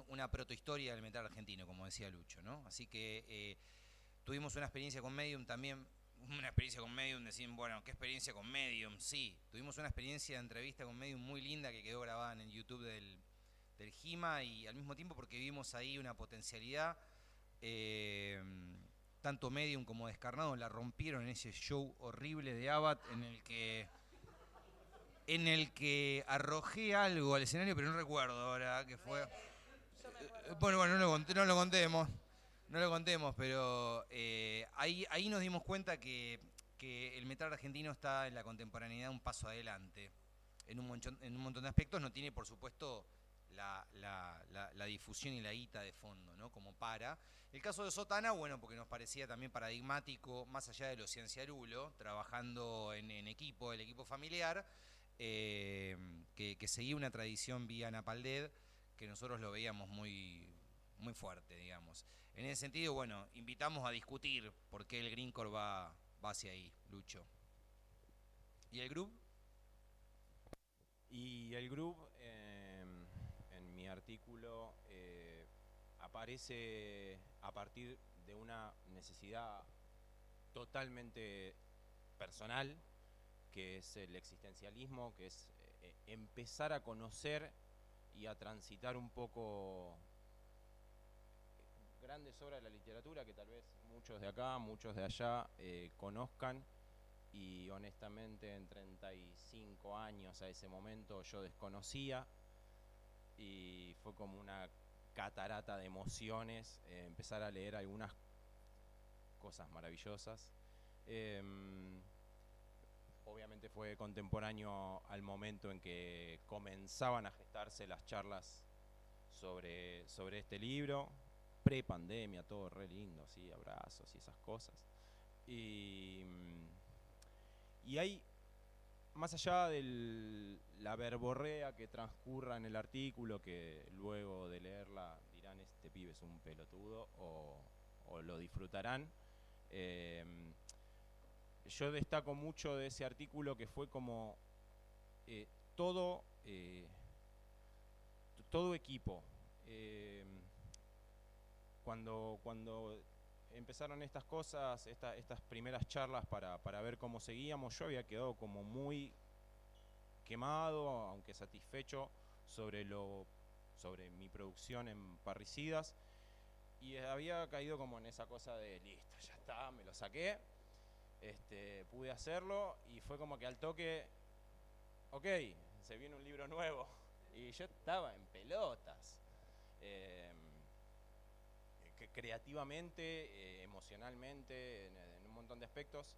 una protohistoria del metal argentino, como decía Lucho, ¿no? Así que tuvimos una experiencia con Medium también. Decían, bueno, ¿qué experiencia con Medium? Sí, tuvimos una experiencia de entrevista con Medium muy linda que quedó grabada en el YouTube del GIMA, y al mismo tiempo porque vimos ahí una potencialidad, tanto Medium como Descarnado la rompieron en ese show horrible de Abad en el que arrojé algo al escenario, pero no recuerdo ahora qué fue. Bueno, no lo contemos, pero ahí nos dimos cuenta que el metal argentino está en la contemporaneidad un paso adelante en un montón de aspectos. No tiene, por supuesto, la difusión y la guita de fondo, ¿no? Como para. El caso de Sotana, bueno, porque nos parecía también paradigmático, más allá de lo cienciarulo, trabajando en equipo, el equipo familiar, que seguía una tradición vía Napalded, que nosotros lo veíamos muy fuerte, digamos. En ese sentido, bueno, invitamos a discutir por qué el Greencore va hacia ahí, Lucho. ¿Y el Groove? Y el Groove, en mi artículo, aparece a partir de una necesidad totalmente personal, que es el existencialismo, que es empezar a conocer y a transitar un poco grandes obras de la literatura que tal vez muchos de acá, muchos de allá conozcan, y honestamente en 35 años a ese momento yo desconocía, y fue como una catarata de emociones empezar a leer algunas cosas maravillosas. Obviamente fue contemporáneo al momento en que comenzaban a gestarse las charlas sobre este libro. pre-pandemia, todo re lindo, así, abrazos y esas cosas. Y hay, más allá de la verborrea que transcurra en el artículo, que luego de leerla dirán, este pibe es un pelotudo, o lo disfrutarán, yo destaco mucho de ese artículo que fue como todo equipo. Cuando empezaron estas cosas, estas primeras charlas para ver cómo seguíamos, yo había quedado como muy quemado, aunque satisfecho, sobre mi producción en parricidas, y había caído como en esa cosa de listo, ya está, me lo saqué, pude hacerlo, y fue como que al toque, ok, se viene un libro nuevo, y yo estaba en pelotas. Creativamente, emocionalmente, en un montón de aspectos.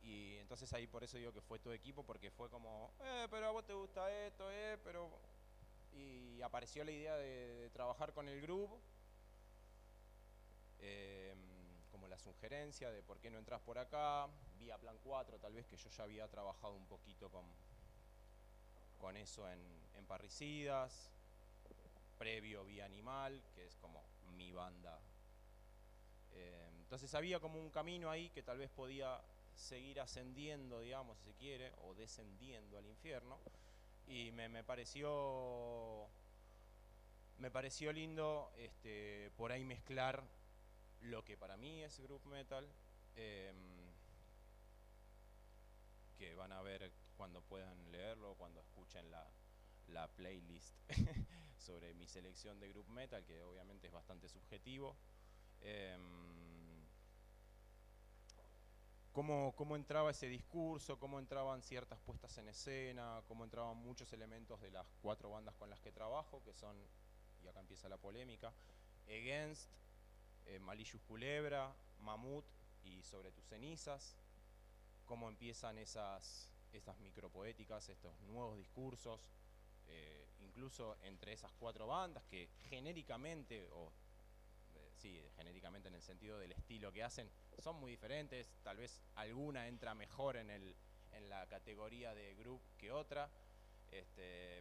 Y entonces ahí por eso digo que fue todo equipo, porque fue como, pero a vos te gusta esto, pero... Y apareció la idea de trabajar con el grupo, como la sugerencia de por qué no entras por acá, vía Plan 4, tal vez, que yo ya había trabajado un poquito con eso en parricidas, previo Vía Animal, que es como mi banda. Entonces había como un camino ahí que tal vez podía seguir ascendiendo, digamos, si se quiere, o descendiendo al infierno, y me pareció lindo por ahí mezclar lo que para mí es group metal, que van a ver cuando puedan leerlo, cuando escuchen la playlist sobre mi selección de group metal, que obviamente es bastante subjetivo. Cómo entraba ese discurso, cómo entraban ciertas puestas en escena, cómo entraban muchos elementos de las 4 bandas con las que trabajo, que son, y acá empieza la polémica, Against, Malicious Culebra, Mamut y Sobre tus cenizas. Cómo empiezan esas micropoéticas, estos nuevos discursos, incluso entre esas 4 bandas que genéricamente, genéricamente en el sentido del estilo que hacen, son muy diferentes. Tal vez alguna entra mejor en la categoría de group que otra,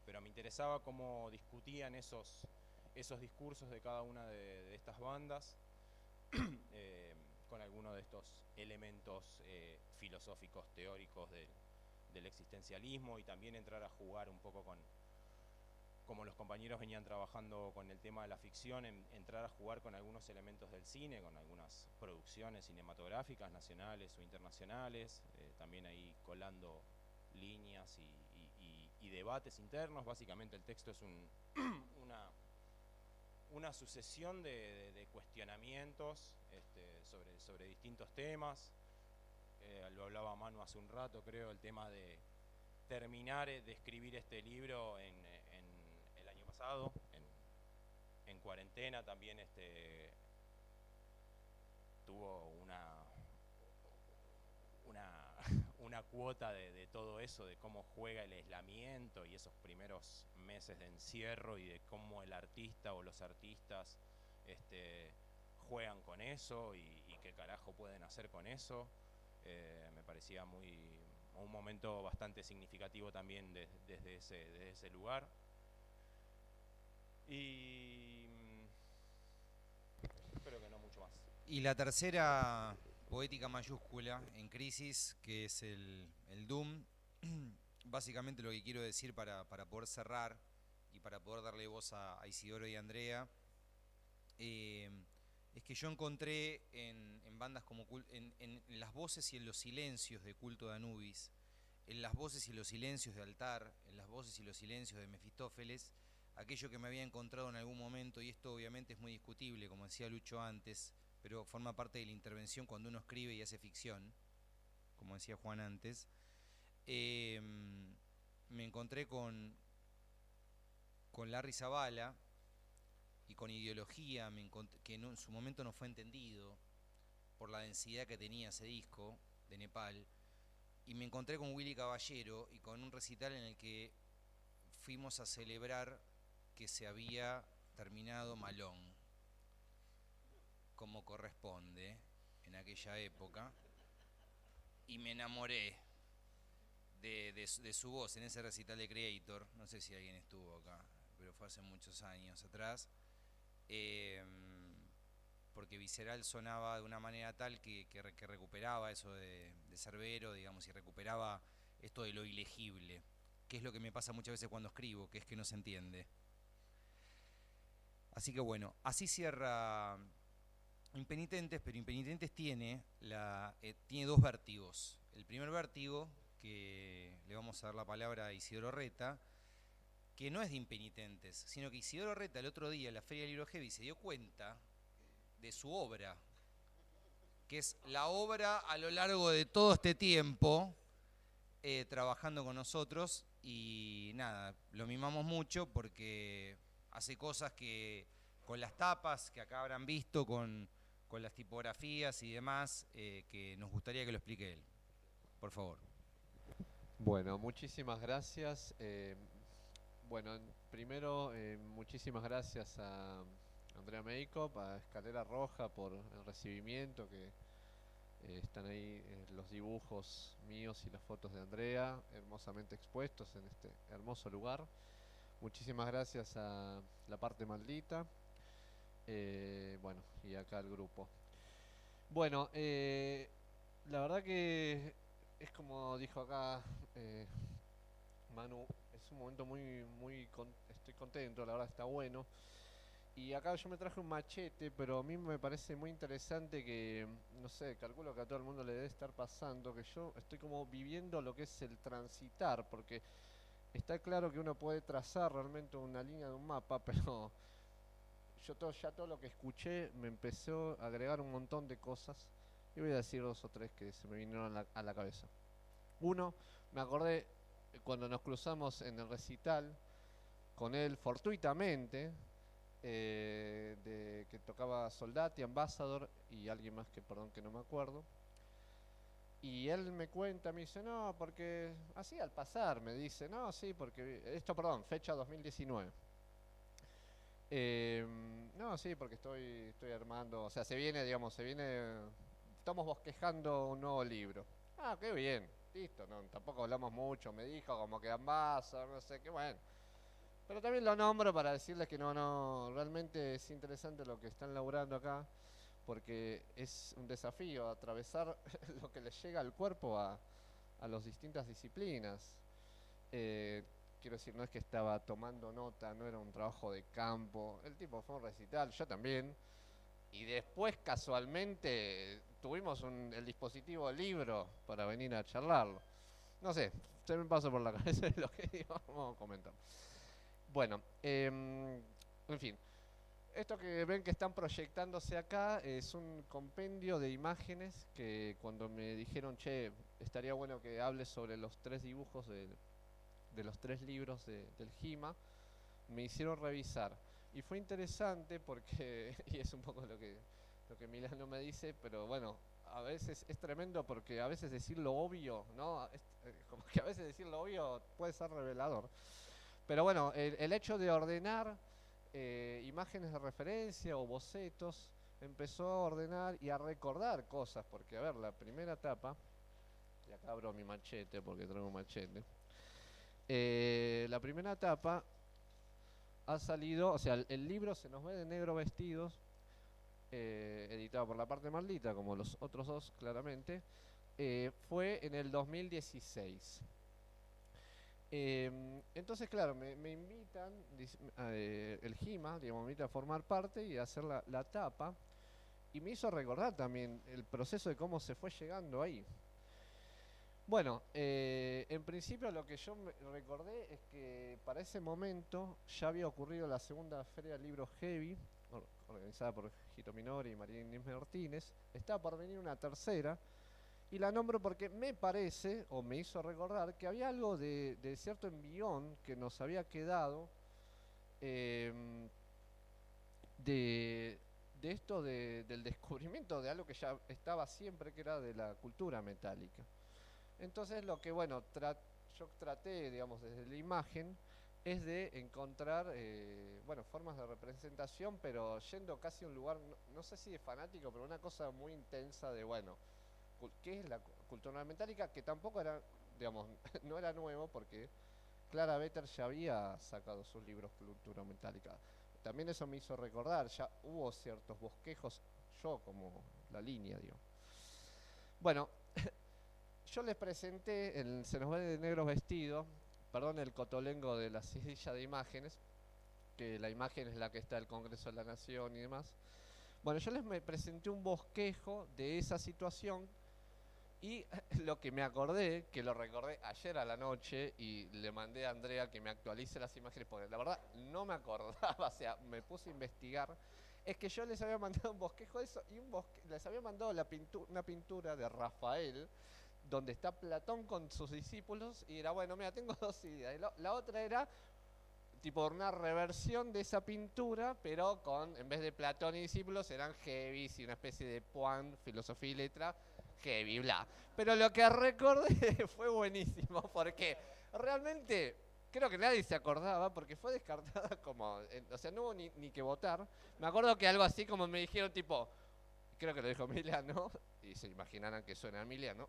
pero me interesaba cómo discutían esos discursos de cada una de estas bandas, con algunos de estos elementos filosóficos, teóricos del existencialismo, y también entrar a jugar un poco como los compañeros venían trabajando con el tema de la ficción, entrar a jugar con algunos elementos del cine, con algunas producciones cinematográficas nacionales o internacionales, también ahí colando líneas y debates internos. Básicamente el texto es una sucesión de cuestionamientos sobre distintos temas. Lo hablaba Manu hace un rato, creo, el tema de terminar de escribir este libro en el año pasado, en cuarentena. También tuvo una cuota de todo eso, de cómo juega el aislamiento y esos primeros meses de encierro, y de cómo el artista o los artistas juegan con eso, y qué carajo pueden hacer con eso. Me parecía un momento bastante significativo también desde ese lugar. Y creo que no mucho más. Y la tercera poética mayúscula en crisis, que es el Doom. Básicamente lo que quiero decir para poder cerrar y para poder darle voz a Isidoro y a Andrea, es que yo encontré en bandas como en las voces y en los silencios de Culto de Anubis, en las voces y los silencios de Altar, en las voces y los silencios de Mefistófeles, aquello que me había encontrado en algún momento. Y esto obviamente es muy discutible, como decía Lucho antes, pero forma parte de la intervención cuando uno escribe y hace ficción, como decía Juan antes. Me encontré con Larry Zavala y con Ideología, que en su momento no fue entendido por la densidad que tenía ese disco de Nepal. Y me encontré con Willy Caballero y con un recital en el que fuimos a celebrar que se había terminado Malón. como corresponde en aquella época y me enamoré de su voz en ese recital de Creator. No sé si alguien estuvo acá, pero fue hace muchos años atrás. Porque Visceral sonaba de una manera tal que recuperaba eso de Cerbero, digamos, y recuperaba esto de lo ilegible, que es lo que me pasa muchas veces cuando escribo, que es que no se entiende. Así que bueno, así cierra Impenitentes, pero Impenitentes tiene dos vértigos. El primer vértigo, que le vamos a dar la palabra a Isidoro Reta, que no es de Impenitentes, sino que Isidoro Reta el otro día en la Feria del Libro Heavy se dio cuenta de su obra, que es la obra a lo largo de todo este tiempo trabajando con nosotros, y nada, lo mimamos mucho porque hace cosas que con las tapas que acá habrán visto, con las tipografías y demás, que nos gustaría que lo explique él. Por favor. Bueno, muchísimas gracias. Bueno, primero, muchísimas gracias a Andrea Meikop, a Escalera Roja por el recibimiento, que están ahí los dibujos míos y las fotos de Andrea, hermosamente expuestos en este hermoso lugar. Muchísimas gracias a La Parte Maldita, bueno, y acá al grupo. Bueno, la verdad que es como dijo acá Manu, es un momento estoy contento, la verdad está bueno. Y acá yo me traje un machete, pero a mí me parece muy interesante que, no sé, calculo que a todo el mundo le debe estar pasando, que yo estoy como viviendo lo que es el transitar, porque está claro que uno puede trazar realmente una línea de un mapa, pero yo todo lo que escuché me empezó a agregar un montón de cosas, y voy a decir dos o tres que se me vinieron a la cabeza. Uno, me acordé cuando nos cruzamos en el recital con él fortuitamente, que tocaba Soldati, Ambassador y alguien más que perdón que no me acuerdo, y él me cuenta, me dice, no, porque así al pasar me dice, no, sí, porque esto, perdón, fecha 2019, no, sí, porque estoy armando, o sea, estamos bosquejando un nuevo libro. Ah, qué bien, listo, no, tampoco hablamos mucho, me dijo como que Ambassador, no sé qué, bueno. Pero también lo nombro para decirles que no, realmente es interesante lo que están laburando acá, porque es un desafío atravesar lo que les llega al cuerpo a las distintas disciplinas. Quiero decir, no es que estaba tomando nota, no era un trabajo de campo, el tipo fue un recital, yo también, y después casualmente tuvimos el dispositivo libro para venir a charlarlo. No sé, se me pasó por la cabeza lo que digo, vamos a comentar. Bueno, en fin, esto que ven que están proyectándose acá es un compendio de imágenes que cuando me dijeron, che, estaría bueno que hables sobre los 3 dibujos de los 3 libros del Gima, me hicieron revisar. Y fue interesante porque, y es un poco lo que Milano me dice, pero bueno, a veces es tremendo porque a veces decir lo obvio, ¿no? Como que a veces decir lo obvio puede ser revelador. Pero bueno, el hecho de ordenar imágenes de referencia o bocetos, empezó a ordenar y a recordar cosas, porque a ver, la primera etapa, y acá abro mi machete porque traigo un machete, la primera etapa ha salido, o sea, el libro Se nos ve de negro vestidos, editado por La Parte Maldita, como los otros dos claramente, fue en el 2016. Entonces, claro, me invitan, el Gima, digamos, me invita a formar parte y a hacer la tapa, y me hizo recordar también el proceso de cómo se fue llegando ahí. Bueno, en principio lo que yo recordé es que para ese momento ya había ocurrido la segunda Feria del Libro Heavy, organizada por Gito Minori y María Inés Martínez. Estaba por venir una tercera, y la nombro porque me parece, o me hizo recordar, que había algo de cierto envión que nos había quedado de esto del descubrimiento de algo que ya estaba siempre, que era de la cultura metálica. Entonces lo que, bueno, yo traté, digamos, desde la imagen, es de encontrar, bueno, formas de representación, pero yendo casi a un lugar, no sé si es fanático, pero una cosa muy intensa de, bueno, ¿qué es la cultura metálica? Que tampoco era, digamos, no era nuevo porque Clara Vetter ya había sacado sus libros Cultura Metálica. También eso me hizo recordar, ya hubo ciertos bosquejos, yo como la línea, digo. Bueno, yo les presenté en Se nos ve de negro vestido, perdón el cotolengo de la silla de imágenes, que la imagen es la que está el Congreso de la Nación y demás. Bueno, yo me presenté un bosquejo de esa situación y lo que me acordé, que lo recordé ayer a la noche y le mandé a Andrea que me actualice las imágenes, porque la verdad no me acordaba, o sea, me puse a investigar, es que yo les había mandado un bosquejo de eso y les había mandado una pintura de Rafael, donde está Platón con sus discípulos, y era, bueno, mira, tengo dos ideas. Y la otra era tipo una reversión de esa pintura, pero con, en vez de Platón y discípulos, eran heavies y una especie de Poin, filosofía y letra, heavy, bla. Pero lo que recordé fue buenísimo, porque realmente creo que nadie se acordaba, porque fue descartada como, o sea, no hubo ni que votar. Me acuerdo que algo así como me dijeron, tipo, creo que lo dijo Emiliano, y se imaginarán que suena Emiliano,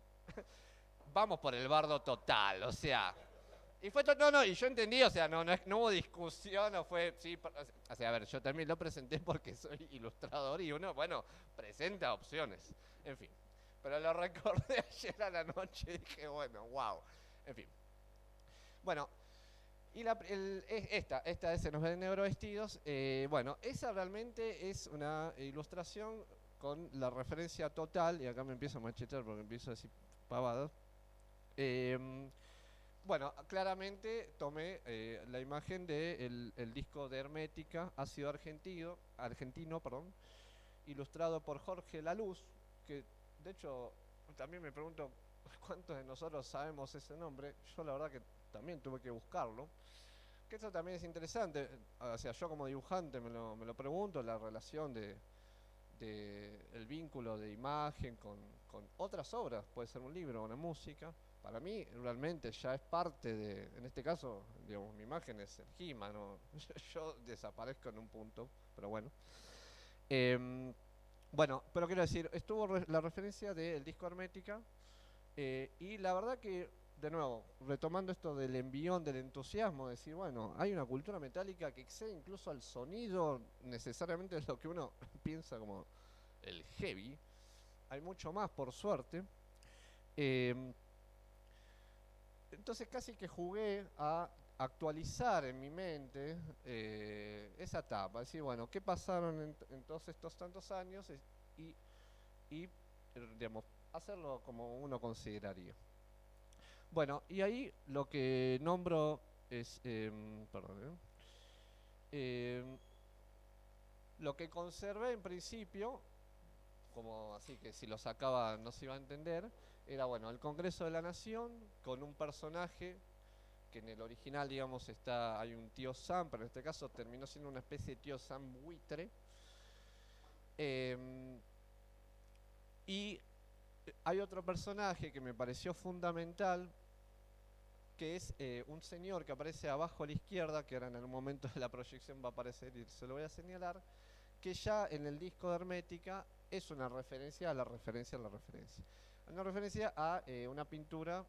vamos por el bardo total, o sea, y fue no, y yo entendí, o sea, no hubo discusión, no fue, sí, o sea, a ver, yo también lo presenté porque soy ilustrador y uno, bueno, presenta opciones, en fin, pero lo recordé ayer a la noche y dije, bueno, wow, en fin. Bueno, y esta de Se nos ve de negro vestidos, bueno, esa realmente es una ilustración con la referencia total, y acá me empiezo a machetear porque empiezo a decir pavadas. Bueno, claramente tomé la imagen del el disco de Hermética, Ácido Argentino, perdón, ilustrado por Jorge Laluz, que de hecho también me pregunto cuántos de nosotros sabemos ese nombre. Yo la verdad que también tuve que buscarlo. Que eso también es interesante, o sea, yo como dibujante me lo pregunto, la relación el vínculo de imagen con otras obras, puede ser un libro o una música. Para mí realmente ya es parte de, en este caso, digamos, mi imagen es el He-Man, ¿no? Yo desaparezco en un punto, pero bueno. Bueno, pero quiero decir, estuvo la referencia del disco Hermética, y la verdad que, de nuevo, retomando esto del envión, del entusiasmo, decir, bueno, hay una cultura metálica que excede incluso al sonido, necesariamente es lo que uno piensa como el heavy, hay mucho más, por suerte. Entonces casi que jugué a actualizar en mi mente esa etapa, decir, bueno, ¿qué pasaron en todos estos tantos años? Y digamos, hacerlo como uno consideraría. Bueno, y ahí lo que nombro es, lo que conservé en principio, como así que si lo sacaba no se iba a entender, era, bueno, el Congreso de la Nación con un personaje que en el original, digamos, hay un tío Sam, pero en este caso terminó siendo una especie de tío Sam buitre. Y hay otro personaje que me pareció fundamental, que es un señor que aparece abajo a la izquierda, que ahora en algún momento de la proyección va a aparecer y se lo voy a señalar, que ya en el disco de Hermética es una referencia a la referencia a la referencia. Una referencia a una pintura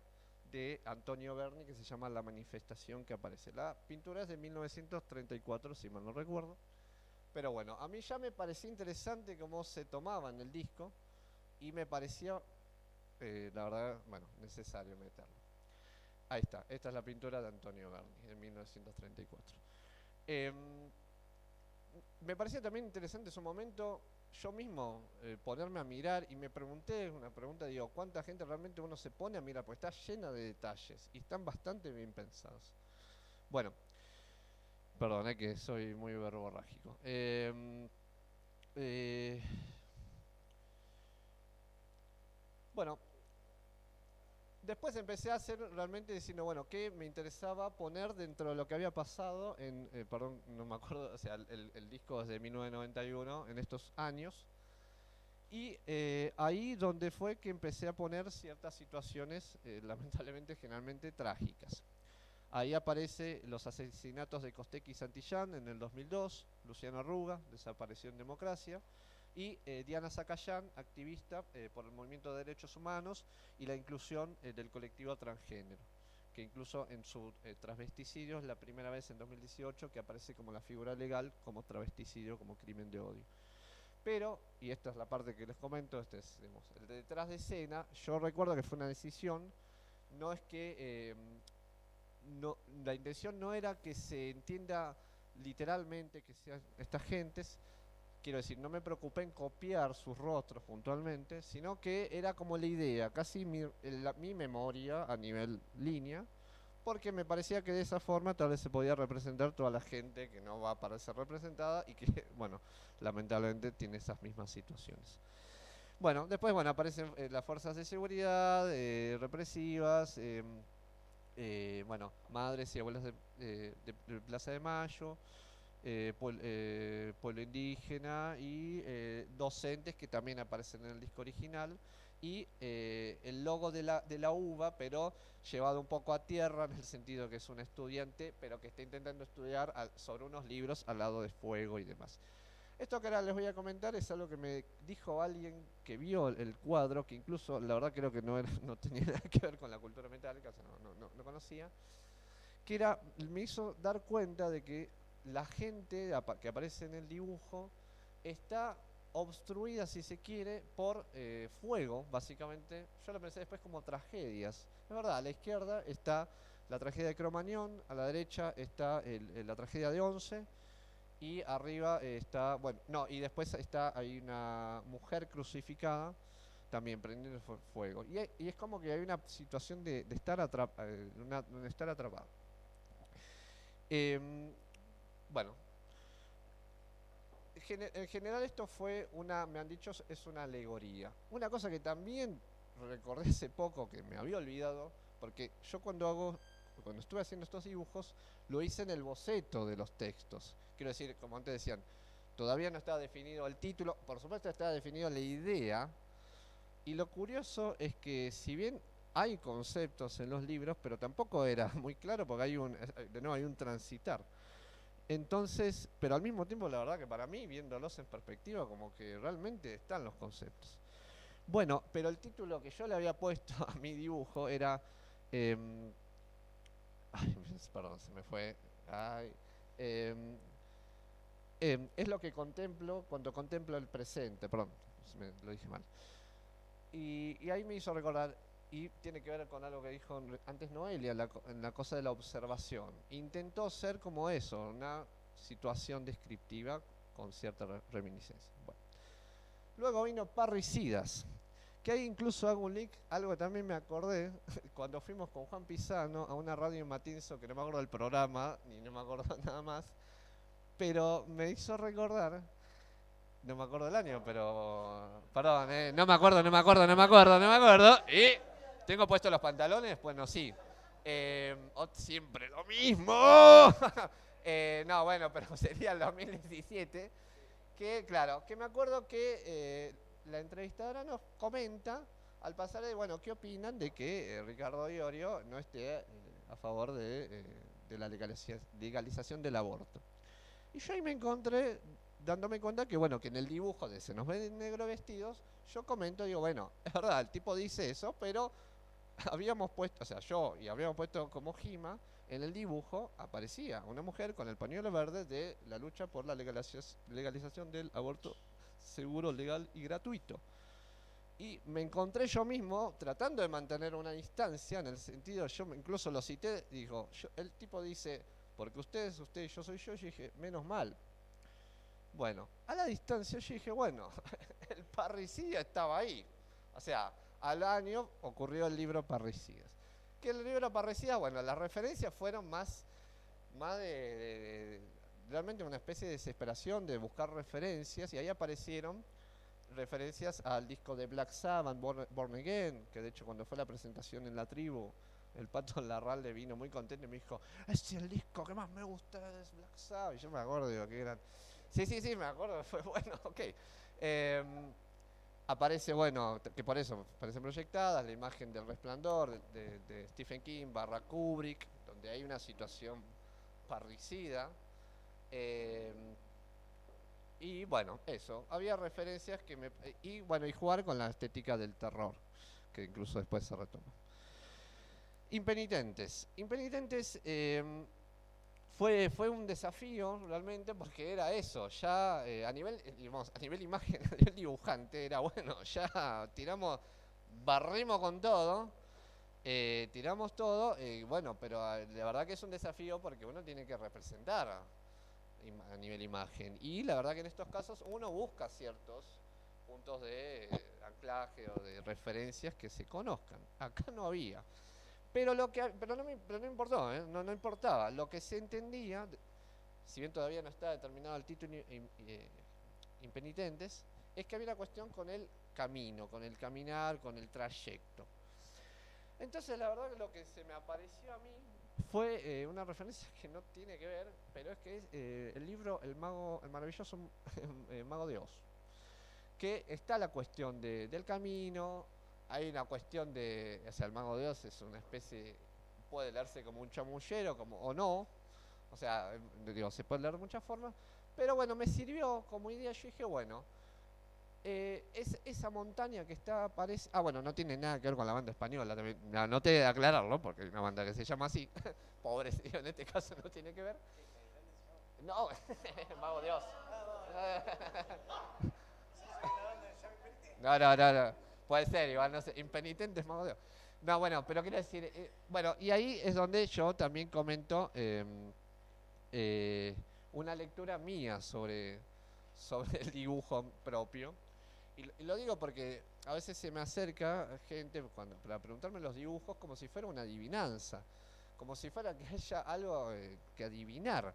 de Antonio Berni que se llama La Manifestación, que aparece. La pintura es de 1934, si mal no recuerdo. Pero bueno, a mí ya me parecía interesante cómo se tomaba en el disco y me parecía, la verdad, bueno, necesario meterlo. Ahí está, esta es la pintura de Antonio Berni, de 1934. Me parecía también interesante en su momento yo mismo ponerme a mirar, y me pregunté una pregunta, digo, ¿cuánta gente realmente uno se pone a mirar? Pues está llena de detalles y están bastante bien pensados. Bueno, perdón, que soy muy verborrágico. Bueno, después empecé a hacer realmente diciendo, bueno, ¿qué me interesaba poner dentro de lo que había pasado en, perdón, no me acuerdo, o sea, el disco es de 1991, en estos años. Y ahí donde fue que empecé a poner ciertas situaciones, lamentablemente, generalmente trágicas. Ahí aparece los asesinatos de Costec y Santillán en el 2002, Luciano Arruga, desapareció en democracia, y Diana Zacayán, activista por el movimiento de derechos humanos y la inclusión del colectivo transgénero, que incluso en su transvesticidio es la primera vez en 2018 que aparece como la figura legal como travesticidio, como crimen de odio. Pero, y esta es la parte que les comento, este es digamos, el de detrás de escena, yo recuerdo que fue una decisión, no es que, la intención no era que se entienda literalmente que sean estas gentes, quiero decir, no me preocupé en copiar sus rostros puntualmente, sino que era como la idea, casi mi memoria a nivel línea, porque me parecía que de esa forma tal vez se podía representar toda la gente que no va a parecer representada y que, bueno, lamentablemente tiene esas mismas situaciones. Bueno, después, bueno, aparecen las fuerzas de seguridad, represivas, bueno, madres y abuelas de Plaza de Mayo, pueblo indígena y docentes que también aparecen en el disco original, y el logo de la uva, pero llevado un poco a tierra en el sentido que es un estudiante, pero que está intentando estudiar sobre unos libros al lado de fuego y demás. Esto que ahora les voy a comentar es algo que me dijo alguien que vio el cuadro, que incluso la verdad creo que no tenía nada que ver con la cultura metálica, o sea, no conocía, que me hizo dar cuenta de que la gente que aparece en el dibujo está obstruida, si se quiere, por fuego, básicamente. Yo lo pensé después como tragedias. Es verdad, a la izquierda está la tragedia de Cromañón, a la derecha está la tragedia de Once, y arriba está, bueno, no, y después hay una mujer crucificada, también prendiendo fuego. Y es como que hay una situación de estar atrapado. Bueno, en general esto fue me han dicho, es una alegoría. Una cosa que también recordé hace poco, que me había olvidado, porque yo cuando estuve haciendo estos dibujos, lo hice en el boceto de los textos. Quiero decir, como antes decían, todavía no estaba definido el título, por supuesto estaba definido la idea, y lo curioso es que si bien hay conceptos en los libros, pero tampoco era muy claro porque hay un transitar. Entonces, pero al mismo tiempo la verdad que para mí, viéndolos en perspectiva, como que realmente están los conceptos. Bueno, pero el título que yo le había puesto a mi dibujo era... perdón, se me fue. Es lo que contemplo cuando contemplo el presente. Perdón, lo dije mal. Y ahí me hizo recordar, y tiene que ver con algo que dijo antes Noelia, en la cosa de la observación. Intentó ser como eso, una situación descriptiva con cierta reminiscencia. Bueno. Luego vino Parricidas, que ahí incluso hago un link, algo que también me acordé, cuando fuimos con Juan Pisano a una radio en Matinzo, que no me acuerdo del programa, ni no me acuerdo nada más, pero me hizo recordar, no me acuerdo del año, pero, perdón, no me acuerdo, y tengo puestos los pantalones, bueno, sí, siempre lo mismo, no, bueno, pero sería el 2017, que claro, que me acuerdo que la entrevistadora nos comenta al pasar de, bueno, ¿qué opinan de que Ricardo Iorio no esté a favor de la legalización del aborto? Y yo ahí me encontré dándome cuenta que, bueno, que en el dibujo de Se nos ven en negro vestidos, yo comento, digo, bueno, es verdad, el tipo dice eso, pero habíamos puesto, o sea, habíamos puesto como Jima, en el dibujo aparecía una mujer con el pañuelo verde de la lucha por la legalización del aborto seguro, legal y gratuito. Y me encontré yo mismo tratando de mantener una distancia, en el sentido, yo incluso lo cité, digo, el tipo dice, porque usted y yo soy yo dije, menos mal. Bueno, a la distancia yo dije, bueno, el parricidio estaba ahí. O sea, al año ocurrió el libro Parricidas. Que el libro Parricidas, bueno, las referencias fueron más de realmente una especie de desesperación de buscar referencias, y ahí aparecieron referencias al disco de Black Sabbath, Born Again, que de hecho cuando fue la presentación en la tribu, el Pato Larralde vino muy contento y me dijo, es el disco que más me gusta, es Black Sabbath. Y yo me acuerdo, digo, que eran... Sí, me acuerdo, fue bueno, ok. Aparece, bueno, que por eso aparecen proyectadas, la imagen del Resplandor de Stephen King / Kubrick, donde hay una situación parricida. Y bueno, eso. Había referencias que y bueno, y jugar con la estética del terror, que incluso después se retoma. Impenitentes. Impenitentes fue un desafío realmente porque era eso. Ya a nivel imagen, a nivel dibujante, era bueno, ya barrimos con todo. Tiramos todo, bueno, pero la verdad que es un desafío porque uno tiene que representar a nivel imagen. Y la verdad que en estos casos uno busca ciertos puntos de anclaje o de referencias que se conozcan. Acá no había. Pero no importó, no importaba. Lo que se entendía, si bien todavía no está determinado el título Impenitentes, es que había una cuestión con el camino, con el caminar, con el trayecto. Entonces la verdad que lo que se me apareció a mí fue una referencia que no tiene que ver, pero es que es el libro El maravilloso Mago de Oz, que está la cuestión del camino, hay una cuestión de, o sea, el Mago de Oz es una especie, puede leerse como un chamullero o no, o sea, digo, se puede leer de muchas formas, pero bueno, me sirvió como idea. Yo dije, bueno, esa montaña que está, parece... Ah, bueno, no tiene nada que ver con la banda española, también, no te de aclararlo, porque hay una banda que se llama así. Pobre, en este caso no tiene que ver. No, Mago de Oz. No. Puede ser, igual, no sé, Impenitentes, Mago de Oz. No, bueno, pero quiero decir... bueno, y ahí es donde yo también comento una lectura mía sobre el dibujo propio. Y lo digo porque a veces se me acerca gente para preguntarme los dibujos como si fuera una adivinanza, como si fuera que haya algo que adivinar.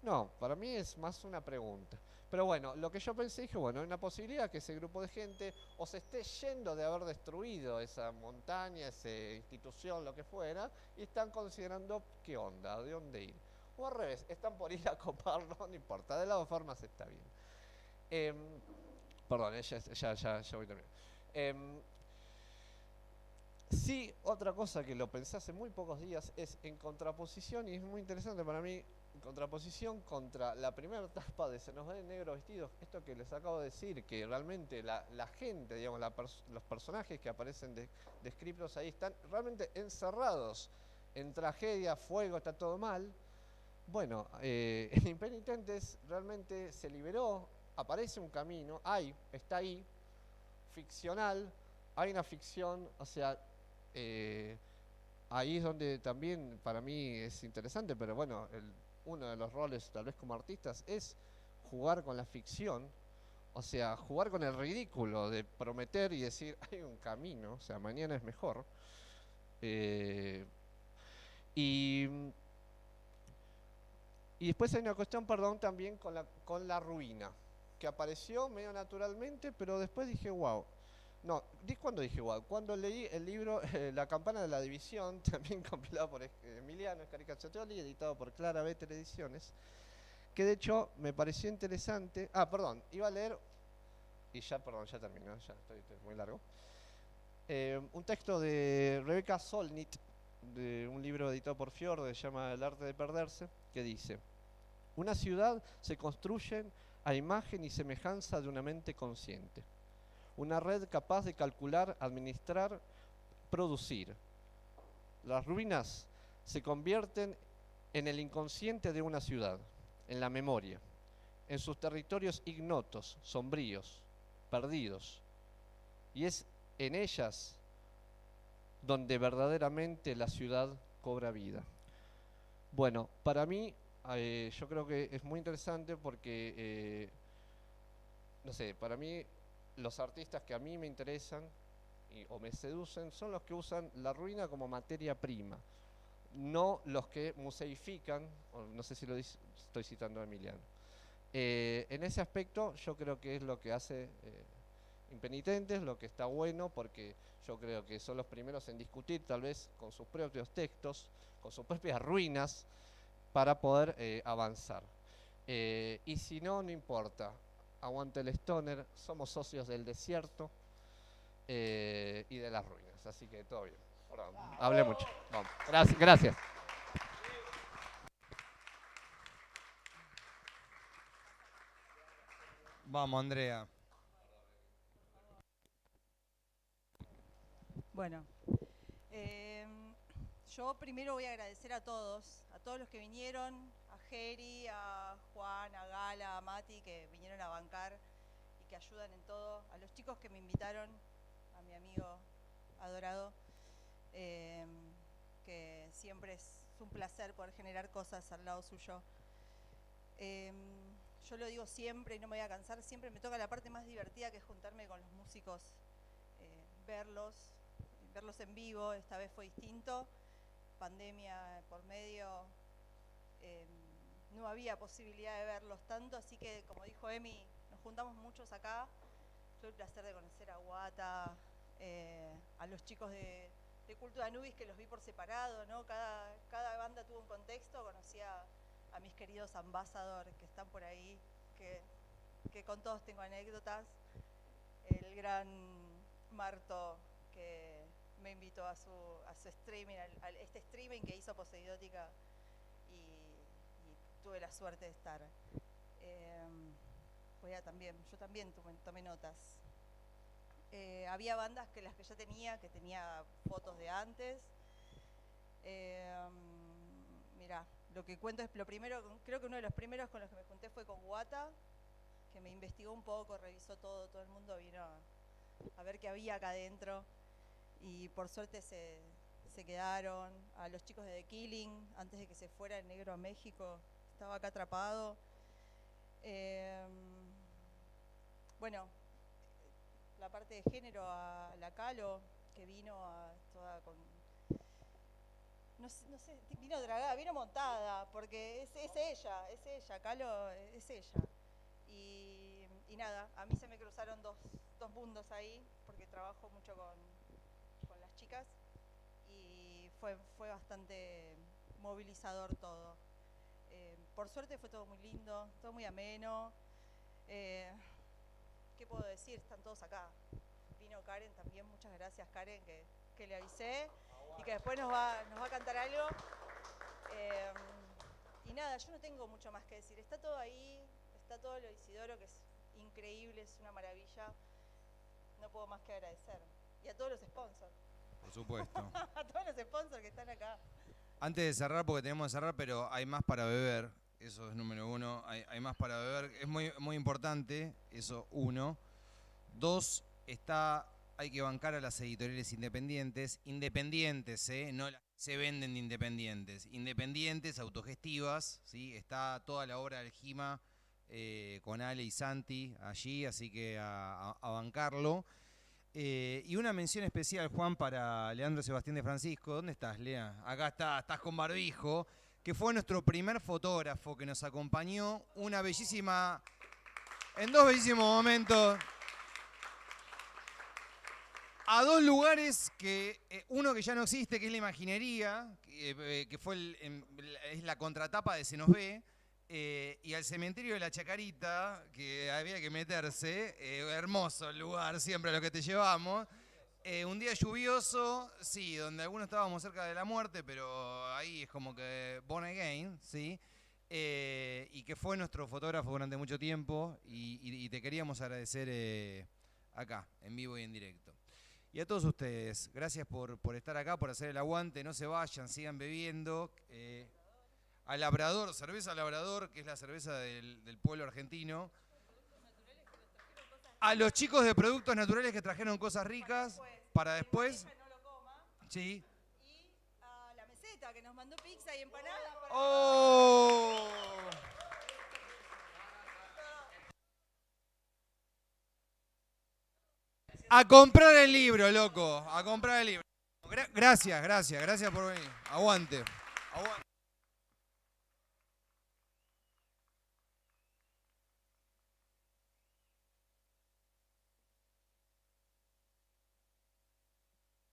No, para mí es más una pregunta. Pero bueno, lo que yo pensé, dije, bueno, hay una posibilidad que ese grupo de gente o se esté yendo de haber destruido esa montaña, esa institución, lo que fuera, y están considerando qué onda, de dónde ir. O al revés, están por ir a coparlo, no importa, de las formas está bien. Perdón, ya voy terminando. Sí, otra cosa que lo pensé hace muy pocos días es en contraposición, y es muy interesante para mí, en contraposición contra la primera etapa de Se nos ve de negro vestidos, esto que les acabo de decir, que realmente la gente, digamos, los personajes que aparecen descritos ahí están realmente encerrados en tragedia, fuego, está todo mal. Bueno, en Impenitentes realmente se liberó, aparece un camino, está ahí, ficcional, hay una ficción, o sea, ahí es donde también para mí es interesante, pero bueno, uno de los roles tal vez como artistas es jugar con la ficción, o sea, jugar con el ridículo de prometer y decir, hay un camino, o sea, mañana es mejor. Y después hay una cuestión, perdón, también con la ruina, que apareció medio naturalmente, pero después dije, wow. No, ¿cuándo dije wow? Cuando leí el libro La campana de la división, también compilado por Emiliano Scaricacciatoli, editado por Clara Better Ediciones, que de hecho me pareció interesante. Ah, perdón, iba a leer, y ya terminó, ya estoy muy largo. Un texto de Rebecca Solnit, de un libro editado por Fiord, que se llama El arte de perderse, que dice: una ciudad se construye a imagen y semejanza de una mente consciente. Una red capaz de calcular, administrar, producir. Las ruinas se convierten en el inconsciente de una ciudad, en la memoria, en sus territorios ignotos, sombríos, perdidos. Y es en ellas donde verdaderamente la ciudad cobra vida. Bueno, para mí, yo creo que es muy interesante porque, no sé, para mí los artistas que a mí me interesan o me seducen son los que usan la ruina como materia prima, no los que museifican, no sé si estoy citando a Emiliano. En ese aspecto yo creo que es lo que hace Impenitentes, lo que está bueno, porque yo creo que son los primeros en discutir tal vez con sus propios textos, con sus propias ruinas, para poder avanzar. Y si no, no importa. Aguante el stoner, somos socios del desierto y de las ruinas, así que todo bien. Perdón, hablé mucho. Vamos. Gracias. Vamos, Andrea. Bueno, yo primero voy a agradecer a todos los que vinieron, a Geri, a Juan, a Gala, a Mati, que vinieron a bancar y que ayudan en todo, a los chicos que me invitaron, a mi amigo adorado, que siempre es un placer poder generar cosas al lado suyo. Yo lo digo siempre y no me voy a cansar, siempre me toca la parte más divertida, que es juntarme con los músicos, verlos en vivo. Esta vez fue distinto, pandemia por medio, no había posibilidad de verlos tanto, así que como dijo Emi, nos juntamos muchos acá. Tuve el placer de conocer a Guata, a los chicos de Culto de Anubis, que los vi por separado, ¿no? Cada banda tuvo un contexto. Conocí a mis queridos Ambassador, que están por ahí, que con todos tengo anécdotas. El gran Marto, que me invitó a su streaming, este streaming que hizo Poseidótica, y tuve la suerte de estar. Yo también tomé notas. Había bandas que las que ya tenía, que tenía fotos de antes. Mirá, lo que cuento es lo primero, creo que uno de los primeros con los que me junté fue con Guata, que me investigó un poco, revisó todo el mundo vino a ver qué había acá adentro, y por suerte se quedaron. A los chicos de The Killing, antes de que se fuera el negro a México, estaba acá atrapado. Bueno, la parte de género, a la Calo, que vino toda con... No sé, vino dragada, vino montada, porque es ella, Calo es ella. Y nada, a mí se me cruzaron dos mundos ahí, porque trabajo mucho con las chicas, y fue bastante movilizador todo. Por suerte fue todo muy lindo, todo muy ameno. ¿Qué puedo decir? Están todos acá. Vino Karen también, muchas gracias Karen, que le avisé, y que después nos va a cantar algo. Y nada, yo no tengo mucho más que decir. Está todo ahí, está todo lo de Isidoro, que es increíble, es una maravilla. No puedo más que agradecer. Y a todos los sponsors. Por supuesto. A todos los sponsors que están acá. Antes de cerrar, porque tenemos que cerrar, pero hay más para beber. Eso es número uno. Hay más para beber. Es muy importante, eso, uno. Dos, hay que bancar a las editoriales independientes. Independientes, no se venden de independientes. Independientes, autogestivas, ¿sí? Está toda la obra del Gima con Ale y Santi allí, así que a bancarlo. Y una mención especial, Juan, para Leandro Sebastián de Francisco. ¿Dónde estás, Lea? Acá estás con barbijo. Que fue nuestro primer fotógrafo que nos acompañó. En dos bellísimos momentos. A dos lugares, uno que ya no existe, que es la imaginería, que es la contratapa de Se Nos Ve, y al cementerio de la Chacarita, que había que meterse. Hermoso el lugar, siempre a lo que te llevamos. Un día lluvioso, sí, donde algunos estábamos cerca de la muerte, pero ahí es como que born again, ¿sí? Y que fue nuestro fotógrafo durante mucho tiempo, y te queríamos agradecer acá, en vivo y en directo. Y a todos ustedes, gracias por estar acá, por hacer el aguante. No se vayan, sigan bebiendo. A Labrador, cerveza Labrador, que es la cerveza del pueblo argentino. A los chicos de Productos Naturales que trajeron cosas ricas para después. Sí. Y a La Meseta, que nos mandó pizza y empanadas. ¡Oh! A comprar el libro, loco. A comprar el libro. Gracias por venir. Aguante.